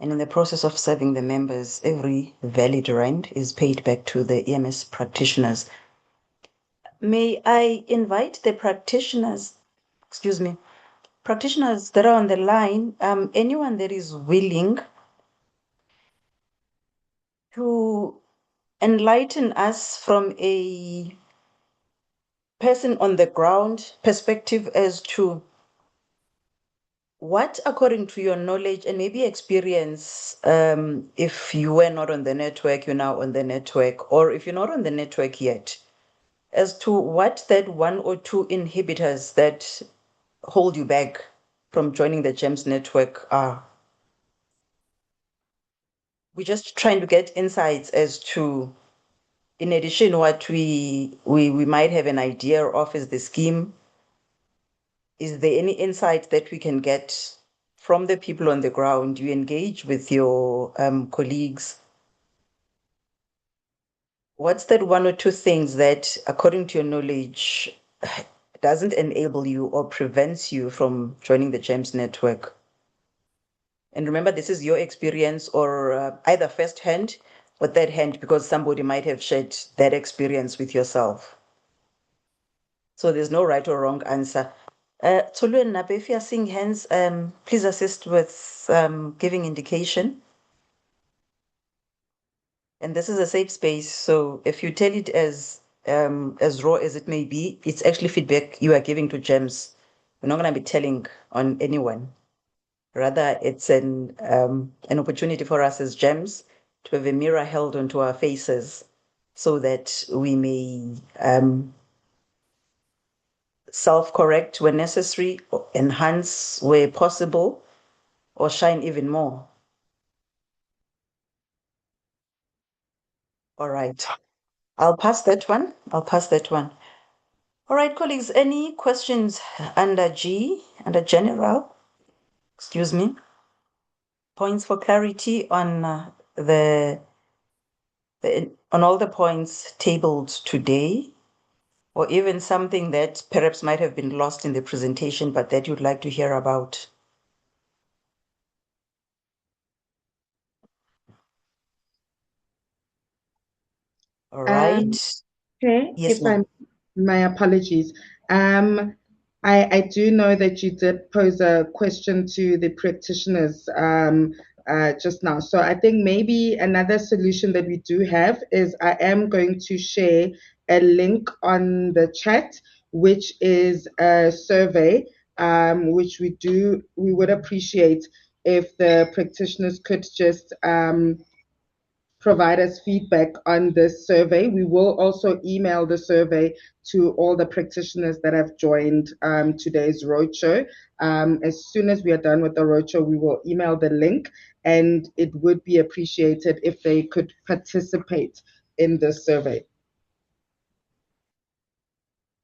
and in the process of serving the members, every valid rand is paid back to the EMS practitioners. May I invite the practitioners, practitioners that are on the line, anyone that is willing to enlighten us from a person on the ground perspective as to what, according to your knowledge and maybe experience, if you were not on the network, you're now on the network, or if you're not on the network yet, as to what that one or two inhibitors that hold you back from joining the GEMS network are. We're just trying to get insights as to, in addition, what we might have an idea of is the scheme. Is there any insight that we can get from the people on the ground? You engage with your colleagues. What's that one or two things that, according to your knowledge, doesn't enable you or prevents you from joining the GEMS network? And remember, this is your experience, or either first hand or third hand, because somebody might have shared that experience with yourself. So there's no right or wrong answer. Tolu and Nape, if you are seeing hands, please assist with giving indication. And this is a safe space, so if you tell it as raw as it may be, it's actually feedback you are giving to GEMS. We're not going to be telling on anyone. Rather, it's an opportunity for us as GEMS to have a mirror held onto our faces so that we may self-correct where necessary, enhance where possible, or shine even more. All right. I'll pass that one. All right, colleagues, any questions under G, under general? Excuse me. Points for clarity on on all the points tabled today, or even something that perhaps might have been lost in the presentation, but that you'd like to hear about? All right. Okay, Yes, ma'am. my apologies. Um, I do know that you did pose a question to the practitioners just now. So I think maybe another solution that we do have is I am going to share a link on the chat, which is a survey, which we would appreciate if the practitioners could just provide us feedback on this survey. We will also email the survey to all the practitioners that have joined today's roadshow. As soon as we are done with the roadshow, we will email the link, and it would be appreciated if they could participate in this survey.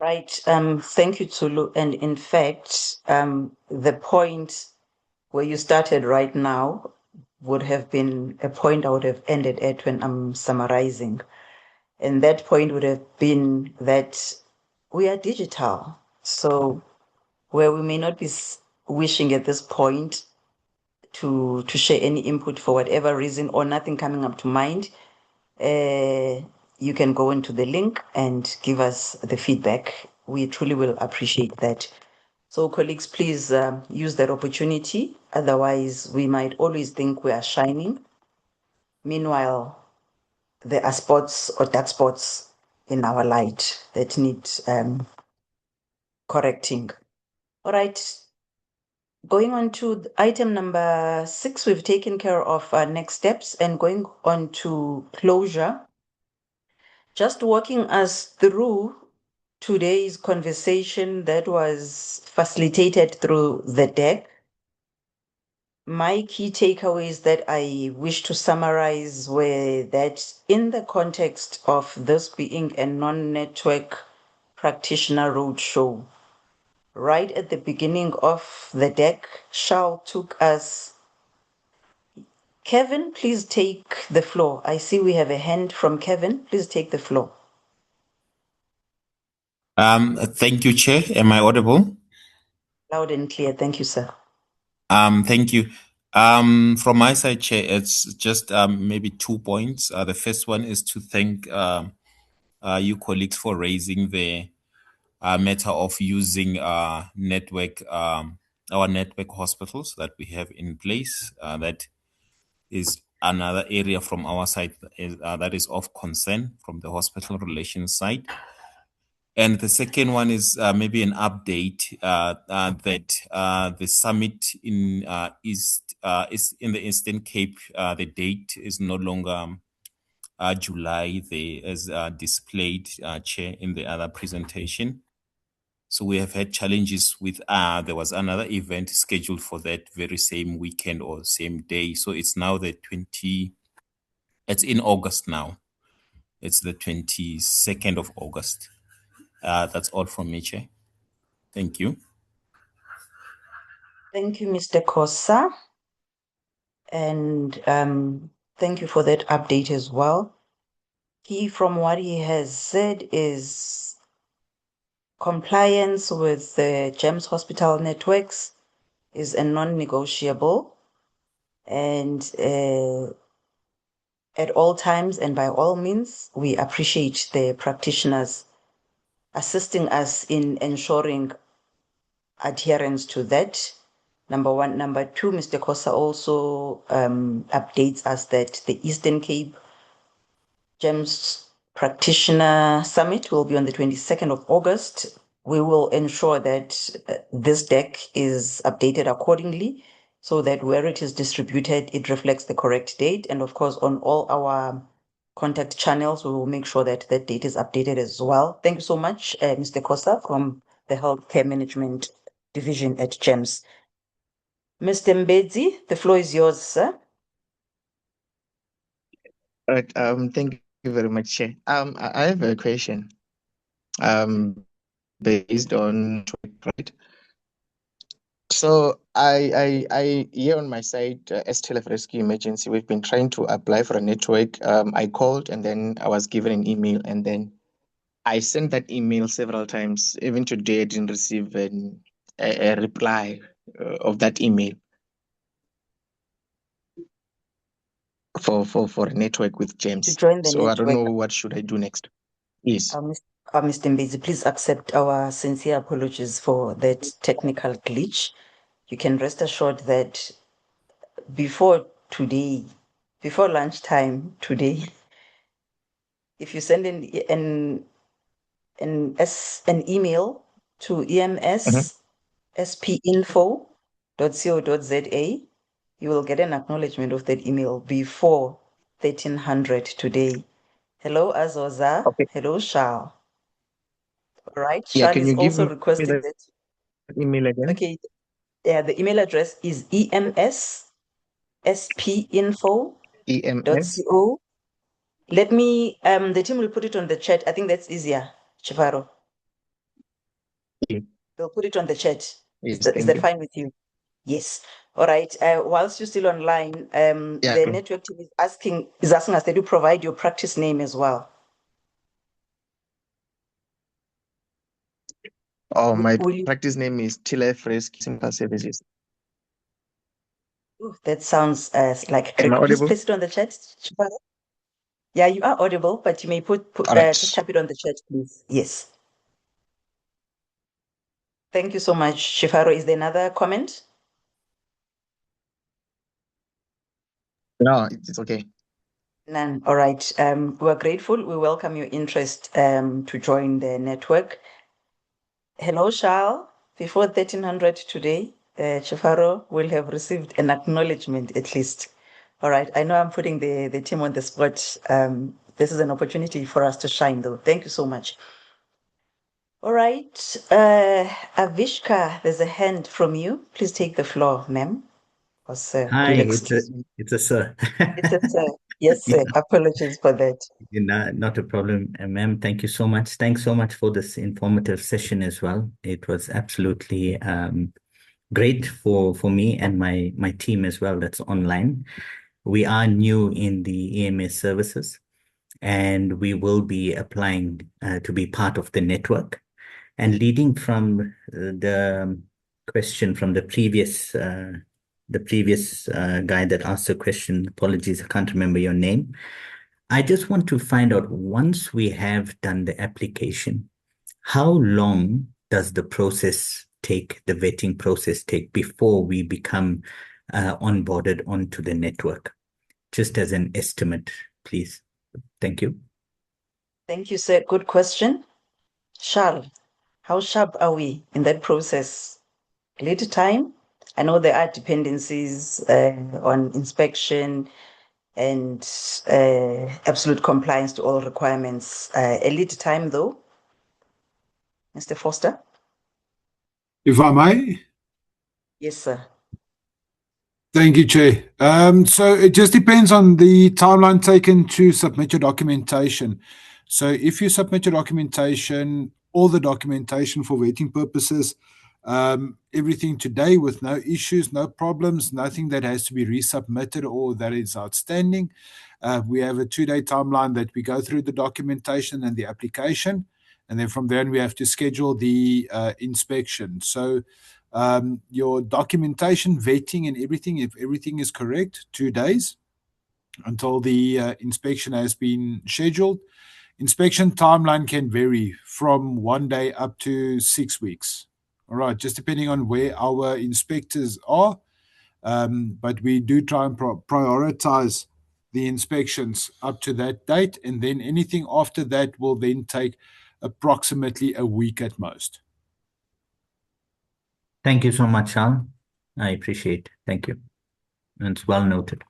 Right. Thank you, Tulu. And in fact, the point where you started right now would have been a point I would have ended at when I'm summarizing. And that point would have been that we are digital. So where we may not be wishing at this point to share any input for whatever reason or nothing coming up to mind, you can go into the link and give us the feedback. We truly will appreciate that. So colleagues, please use that opportunity. Otherwise, we might always think we are shining. Meanwhile, there are spots or dark spots in our light that need correcting. All right. Going on to item number 6, we've taken care of our next steps, and going on to closure. Just walking us through today's conversation that was facilitated through the deck. My key takeaways that I wish to summarize were that in the context of this being a non-network practitioner roadshow, right at the beginning of the deck, Shao took us. Kevin, please take the floor. I see we have a hand from Kevin. Please take the floor. Thank you, Chair. Am I audible? Loud and clear. Thank you, sir. Thank you. From my side, Chair, it's just maybe 2 points. The first one is to thank you colleagues for raising the matter of using network, our network hospitals that we have in place. That is another area from our side that is of concern from the hospital relations side. And the second one is maybe an update that the summit in is in the Eastern Cape. The date is no longer July, as displayed, Chair, in the other presentation. So we have had challenges with, there was another event scheduled for that very same weekend or same day. So it's now it's in August now. It's the 22nd of August. That's all from me, Chair. Thank you. Thank you, Mr. Kosa. And thank you for that update as well. Key from what he has said is compliance with the GEMS hospital networks is a non-negotiable, and at all times and by all means, we appreciate the practitioners assisting us in ensuring adherence to that. Number one. Number two, Mr. Kosa also updates us that the Eastern Cape GEMS Practitioner Summit will be on the 22nd of August. We will ensure that this deck is updated accordingly so that where it is distributed, it reflects the correct date. And of course, on all our contact channels, we will make sure that that date is updated as well. Thank you so much, Mr. Kosa from the Healthcare Management Division at GEMS. Mr. Mbedzi, the floor is yours, sir. Right. Thank you very much, Chair. I have a question. Based on right. So I here on my side, as Rescue Emergency, we've been trying to apply for a network. I called and then I was given an email, and then I sent that email several times. Even today, I didn't receive a reply of that email for a network with To James. join the So I don't network, know what should I do next. Yes. Mr. Mbezi, please accept our sincere apologies for that technical glitch. You can rest assured that before today, before lunchtime today, if you send an email to EMS spinfo.co.za, you will get an acknowledgement of that email before 1300 today. Hello, Azoza. Okay. Hello, Shal. All right. Yeah, Shal can is you give also me requesting the that. email again? Okay. Yeah, the email address is emsspinfo.co. EMS. Let me, the team will put it on the chat. I think that's easier, Chivaro. Yes, They'll put it on the chat. Is thank that you. fine with you? Yes. All right. Whilst you're still online, Yeah. the network team is asking us that you provide your practice name as well. Oh, my Will you? practice name is Rescue Simple Services. Ooh, that sounds like Am Greek. I Please audible? place it on the chat, Chivaro. Yeah, you are audible, but you may All right. just type it on the chat, please. Yes. Thank you so much, Shifaro. Is there another comment? No, it's okay. None. All right. We're grateful. We welcome your interest to join the network. Hello, Charles. Before 1300 today, Shifaro will have received an acknowledgement at least. All right. I know I'm putting the team on the spot. This is an opportunity for us to shine, though. Thank you so much. All right. Avishka, there's a hand from you. Please take the floor, ma'am. Or sir, Hi, you'll excuse me. it's a sir. It's a sir. Yes, Yeah, sir. Apologies for that. not a problem, ma'am. Thank you so much. Thanks so much for this informative session as well. It was absolutely great for me and my team as well. That's online. We are new in the EMS services, and we will be applying to be part of the network. And leading from the question from the previous guy that asked the question, apologies, I can't remember your name. I just want to find out, once we have done the application, how long does the process take, the vetting process take, before we become onboarded onto the network? Just as an estimate, please. Thank you. Thank you, sir. Good question. Charles, how sharp are we in that process? Lead time? I know there are dependencies on inspection and absolute compliance to all requirements. A lead time, though, Mr. Foster? If I may. Yes, sir. Thank you, Chair. So it just depends on the timeline taken to submit your documentation. So if you submit your documentation, all the documentation for vetting purposes, everything today with no issues, no problems, nothing that has to be resubmitted or that is outstanding. We have a 2-day timeline that we go through the documentation and the application. And then from there, we have to schedule the inspection. So your documentation, vetting, and everything, if everything is correct, 2 days until the inspection has been scheduled. Inspection timeline can vary from 1 day up to 6 weeks. All right, just depending on where our inspectors are. But we do try and prioritize the inspections up to that date, and then anything after that will then take approximately a week at most. Thank you so much, Charles. I appreciate it. Thank you. And it's well noted.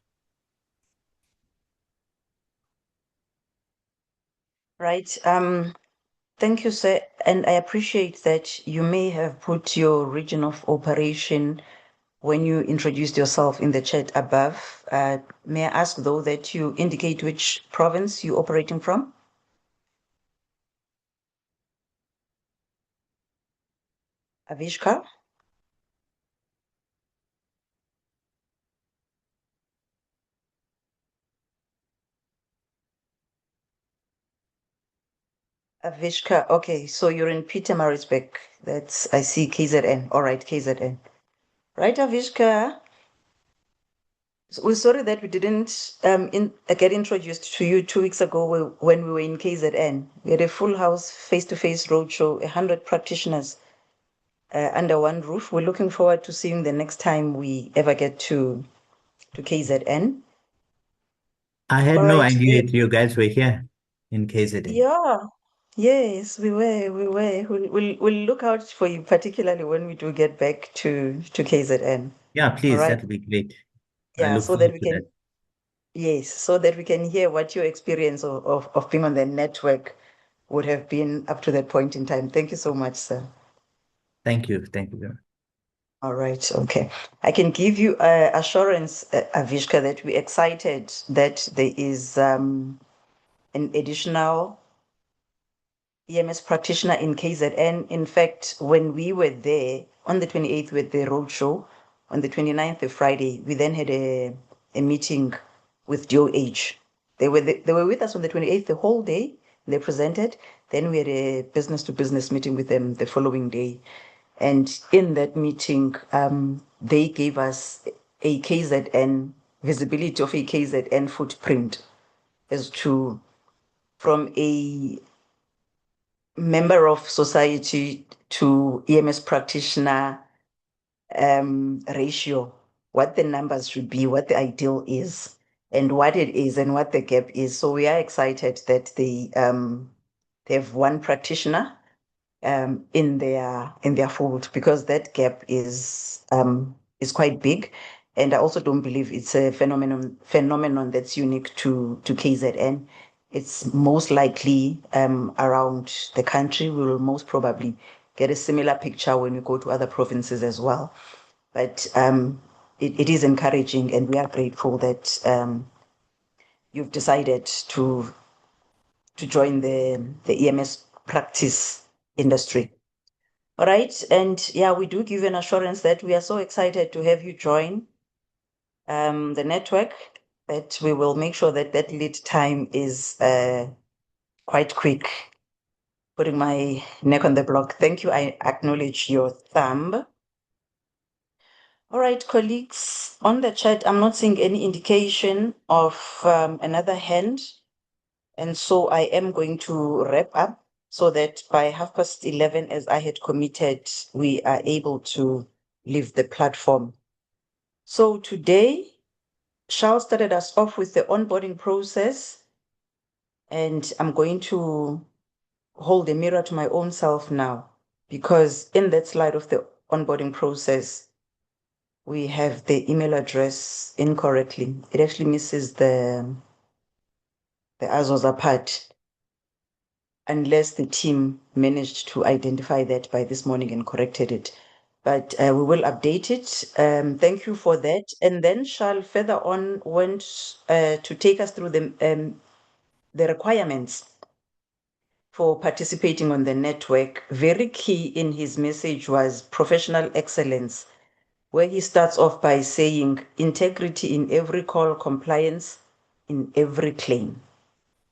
Right. Thank you, sir. And I appreciate that you may have put your region of operation when you introduced yourself in the chat above. May I ask, though, that you indicate which province you're operating from? Avishka? Avishka, okay, so you're in Pietermaritzburg. I see KZN. All right, KZN. Right, Avishka? We're sorry that we didn't get introduced to you 2 weeks ago when we were in KZN. We had a full house face-to-face roadshow, 100 practitioners under one roof. We're looking forward to seeing the next time we ever get to KZN. I had All no right. idea you guys were here in KZN. Yeah. Yes, we were. We'll look out for you, particularly when we do get back to KZN. Yeah, All please, right. that'll be great. I Yeah, look so that forward we to can, that. yes, so that we can hear what your experience of being on the network would have been up to that point in time. Thank you so much, sir. Thank you. Thank you very much. All right, okay. I can give you assurance, Avishka, that we're excited that there is an additional EMS practitioner in KZN. In fact, when we were there on the 28th with the roadshow, on the 29th, the Friday, we then had a meeting with DOH. They were with us on the 28th the whole day. They presented. Then we had a business-to-business meeting with them the following day. And in that meeting, they gave us a KZN visibility of a KZN footprint as to from a member of society to EMS practitioner ratio, what the numbers should be, what the ideal is, and what it is, and what the gap is. So we are excited that they have one practitioner in their fold, because that gap is quite big. And I also don't believe it's a phenomenon that's unique to KZN. It's most likely around the country. We will most probably get a similar picture when we go to other provinces as well. But it is encouraging, and we are grateful that you've decided to join the EMS practice industry. All right. And yeah, we do give an assurance that we are so excited to have you join the network, that we will make sure that that lead time is quite quick. Putting my neck on the block. Thank you. I acknowledge your thumb. All right, colleagues, on the chat, I'm not seeing any indication of another hand. And so I am going to wrap up so that by 11:30, as I had committed, we are able to leave the platform. So today, Charles started us off with the onboarding process, and I'm going to hold a mirror to my own self now, because in that slide of the onboarding process, we have the email address incorrectly. It actually misses the Azosa part, unless the team managed to identify that by this morning and corrected it. But we will update it. Thank you for that. And then Charles further on went to take us through the requirements for participating on the network. Very key in his message was professional excellence, where he starts off by saying integrity in every call, compliance in every claim.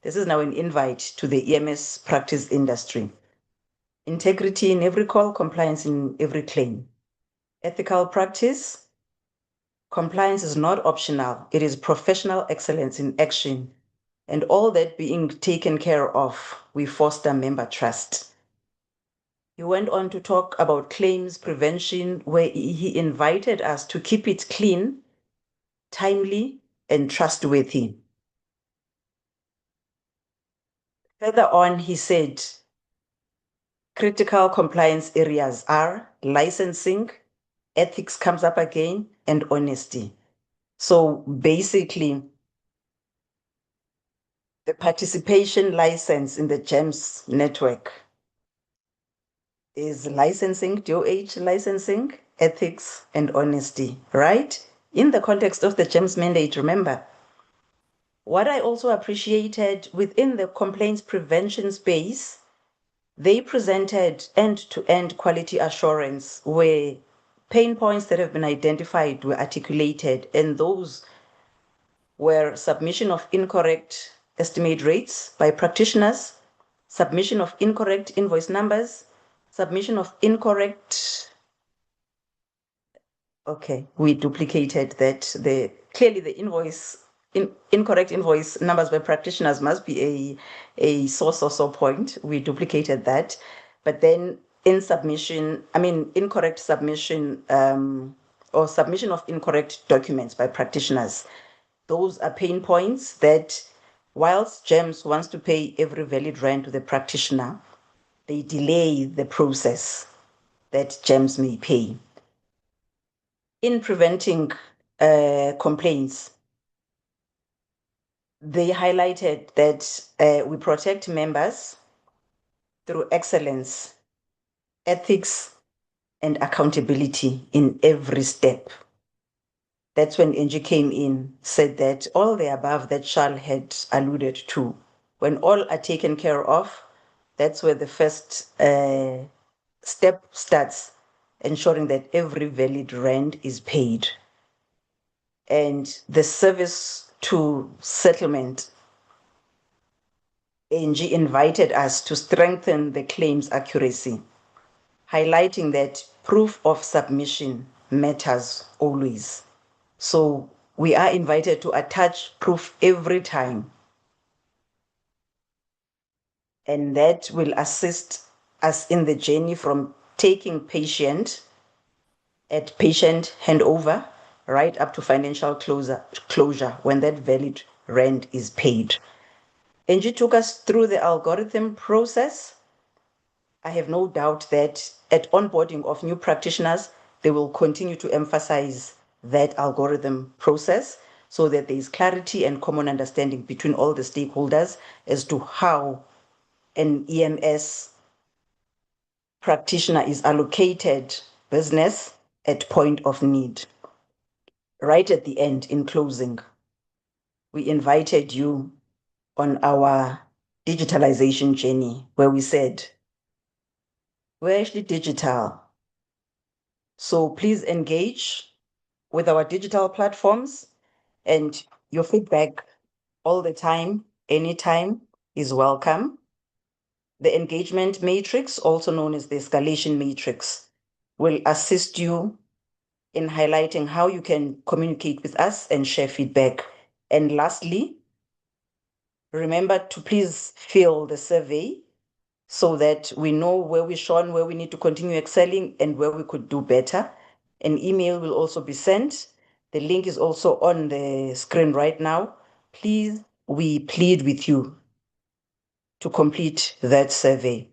This is now an invite to the EMS practice industry. Integrity in every call, compliance in every claim. Ethical practice, compliance is not optional. It is professional excellence in action. And all that being taken care of, we foster member trust. He went on to talk about claims prevention, where he invited us to keep it clean, timely, and trustworthy. Further on, he said, critical compliance areas are licensing, ethics comes up again, and honesty. So basically, the participation license in the GEMS network is licensing, DOH licensing, ethics, and honesty, right? In the context of the GEMS mandate, remember. What I also appreciated within the complaints prevention space, they presented end-to-end quality assurance, where pain points that have been identified were articulated, and those were submission of incorrect estimate rates by practitioners, submission of incorrect invoice numbers, submission of incorrect. Okay, we duplicated that. Clearly the incorrect invoice numbers by practitioners must be a source or so point. We duplicated that, but then incorrect submission or submission of incorrect documents by practitioners. Those are pain points that, whilst GEMS wants to pay every valid rand to the practitioner, they delay the process that GEMS may pay. In preventing complaints, they highlighted that we protect members through excellence, ethics, and accountability in every step. That's when NG came in, said that all the above that Charles had alluded to, when all are taken care of, that's where the first step starts, ensuring that every valid rand is paid. And the service to settlement, NG invited us to strengthen the claims accuracy, highlighting that proof of submission matters always. So we are invited to attach proof every time. And that will assist us in the journey from taking patient at patient handover right up to financial closure when that valid rent is paid. Angie took us through the algorithm process. I have no doubt that at onboarding of new practitioners, they will continue to emphasize that algorithm process so that there is clarity and common understanding between all the stakeholders as to how an EMS practitioner is allocated business at point of need. Right at the end, in closing, we invited you on our digitalization journey where we said, we're actually digital. So please engage with our digital platforms, and your feedback all the time, anytime, is welcome. The engagement matrix, also known as the escalation matrix, will assist you in highlighting how you can communicate with us and share feedback. And lastly, remember to please fill the survey so that we know where we're shown, where we need to continue excelling, and where we could do better. An email will also be sent. The link is also on the screen right now. Please, we plead with you to complete that survey.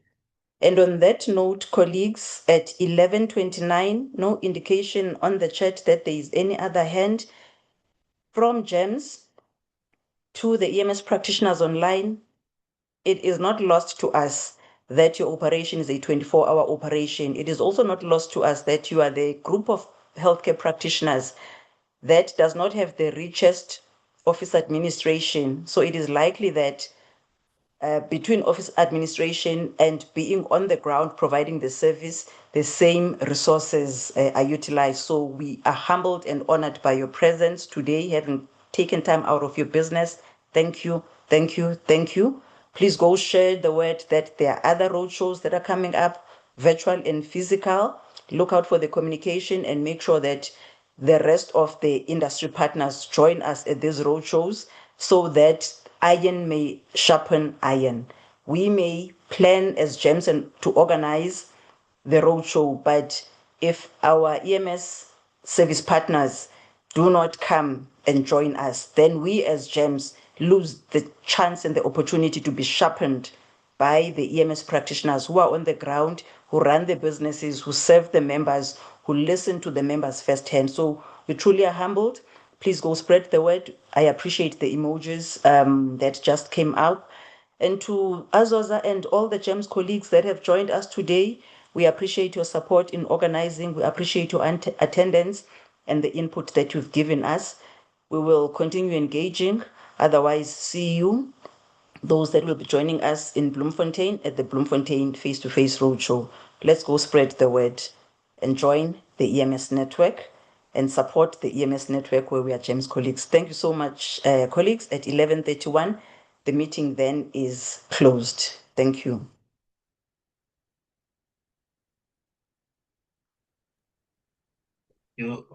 And on that note, colleagues, at 11:29, no indication on the chat that there is any other hand from GEMS to the EMS practitioners online. It is not lost to us that your operation is a 24-hour operation. It is also not lost to us that you are the group of healthcare practitioners that does not have the richest office administration. So it is likely that between office administration and being on the ground providing the service, the same resources are utilized. So we are humbled and honored by your presence today, having taken time out of your business. Thank you, thank you, thank you. Please go share the word that there are other roadshows that are coming up, virtual and physical. Look out for the communication and make sure that the rest of the industry partners join us at these roadshows so that iron may sharpen iron. We may plan as GEMS to organize the roadshow, but if our EMS service partners do not come and join us, then we as GEMS lose the chance and the opportunity to be sharpened by the EMS practitioners who are on the ground, who run the businesses, who serve the members, who listen to the members firsthand. So we truly are humbled. Please go spread the word. I appreciate the emojis that just came out. And to Azoza and all the GEMS colleagues that have joined us today, we appreciate your support in organizing. We appreciate your attendance and the input that you've given us. We will continue engaging. Otherwise, see you, those that will be joining us in Bloemfontein at the Bloemfontein face-to-face roadshow. Let's go spread the word and join the EMS network and support the EMS network where we are GEMS colleagues. Thank you so much, colleagues. At 11:31, the meeting then is closed. Thank you. You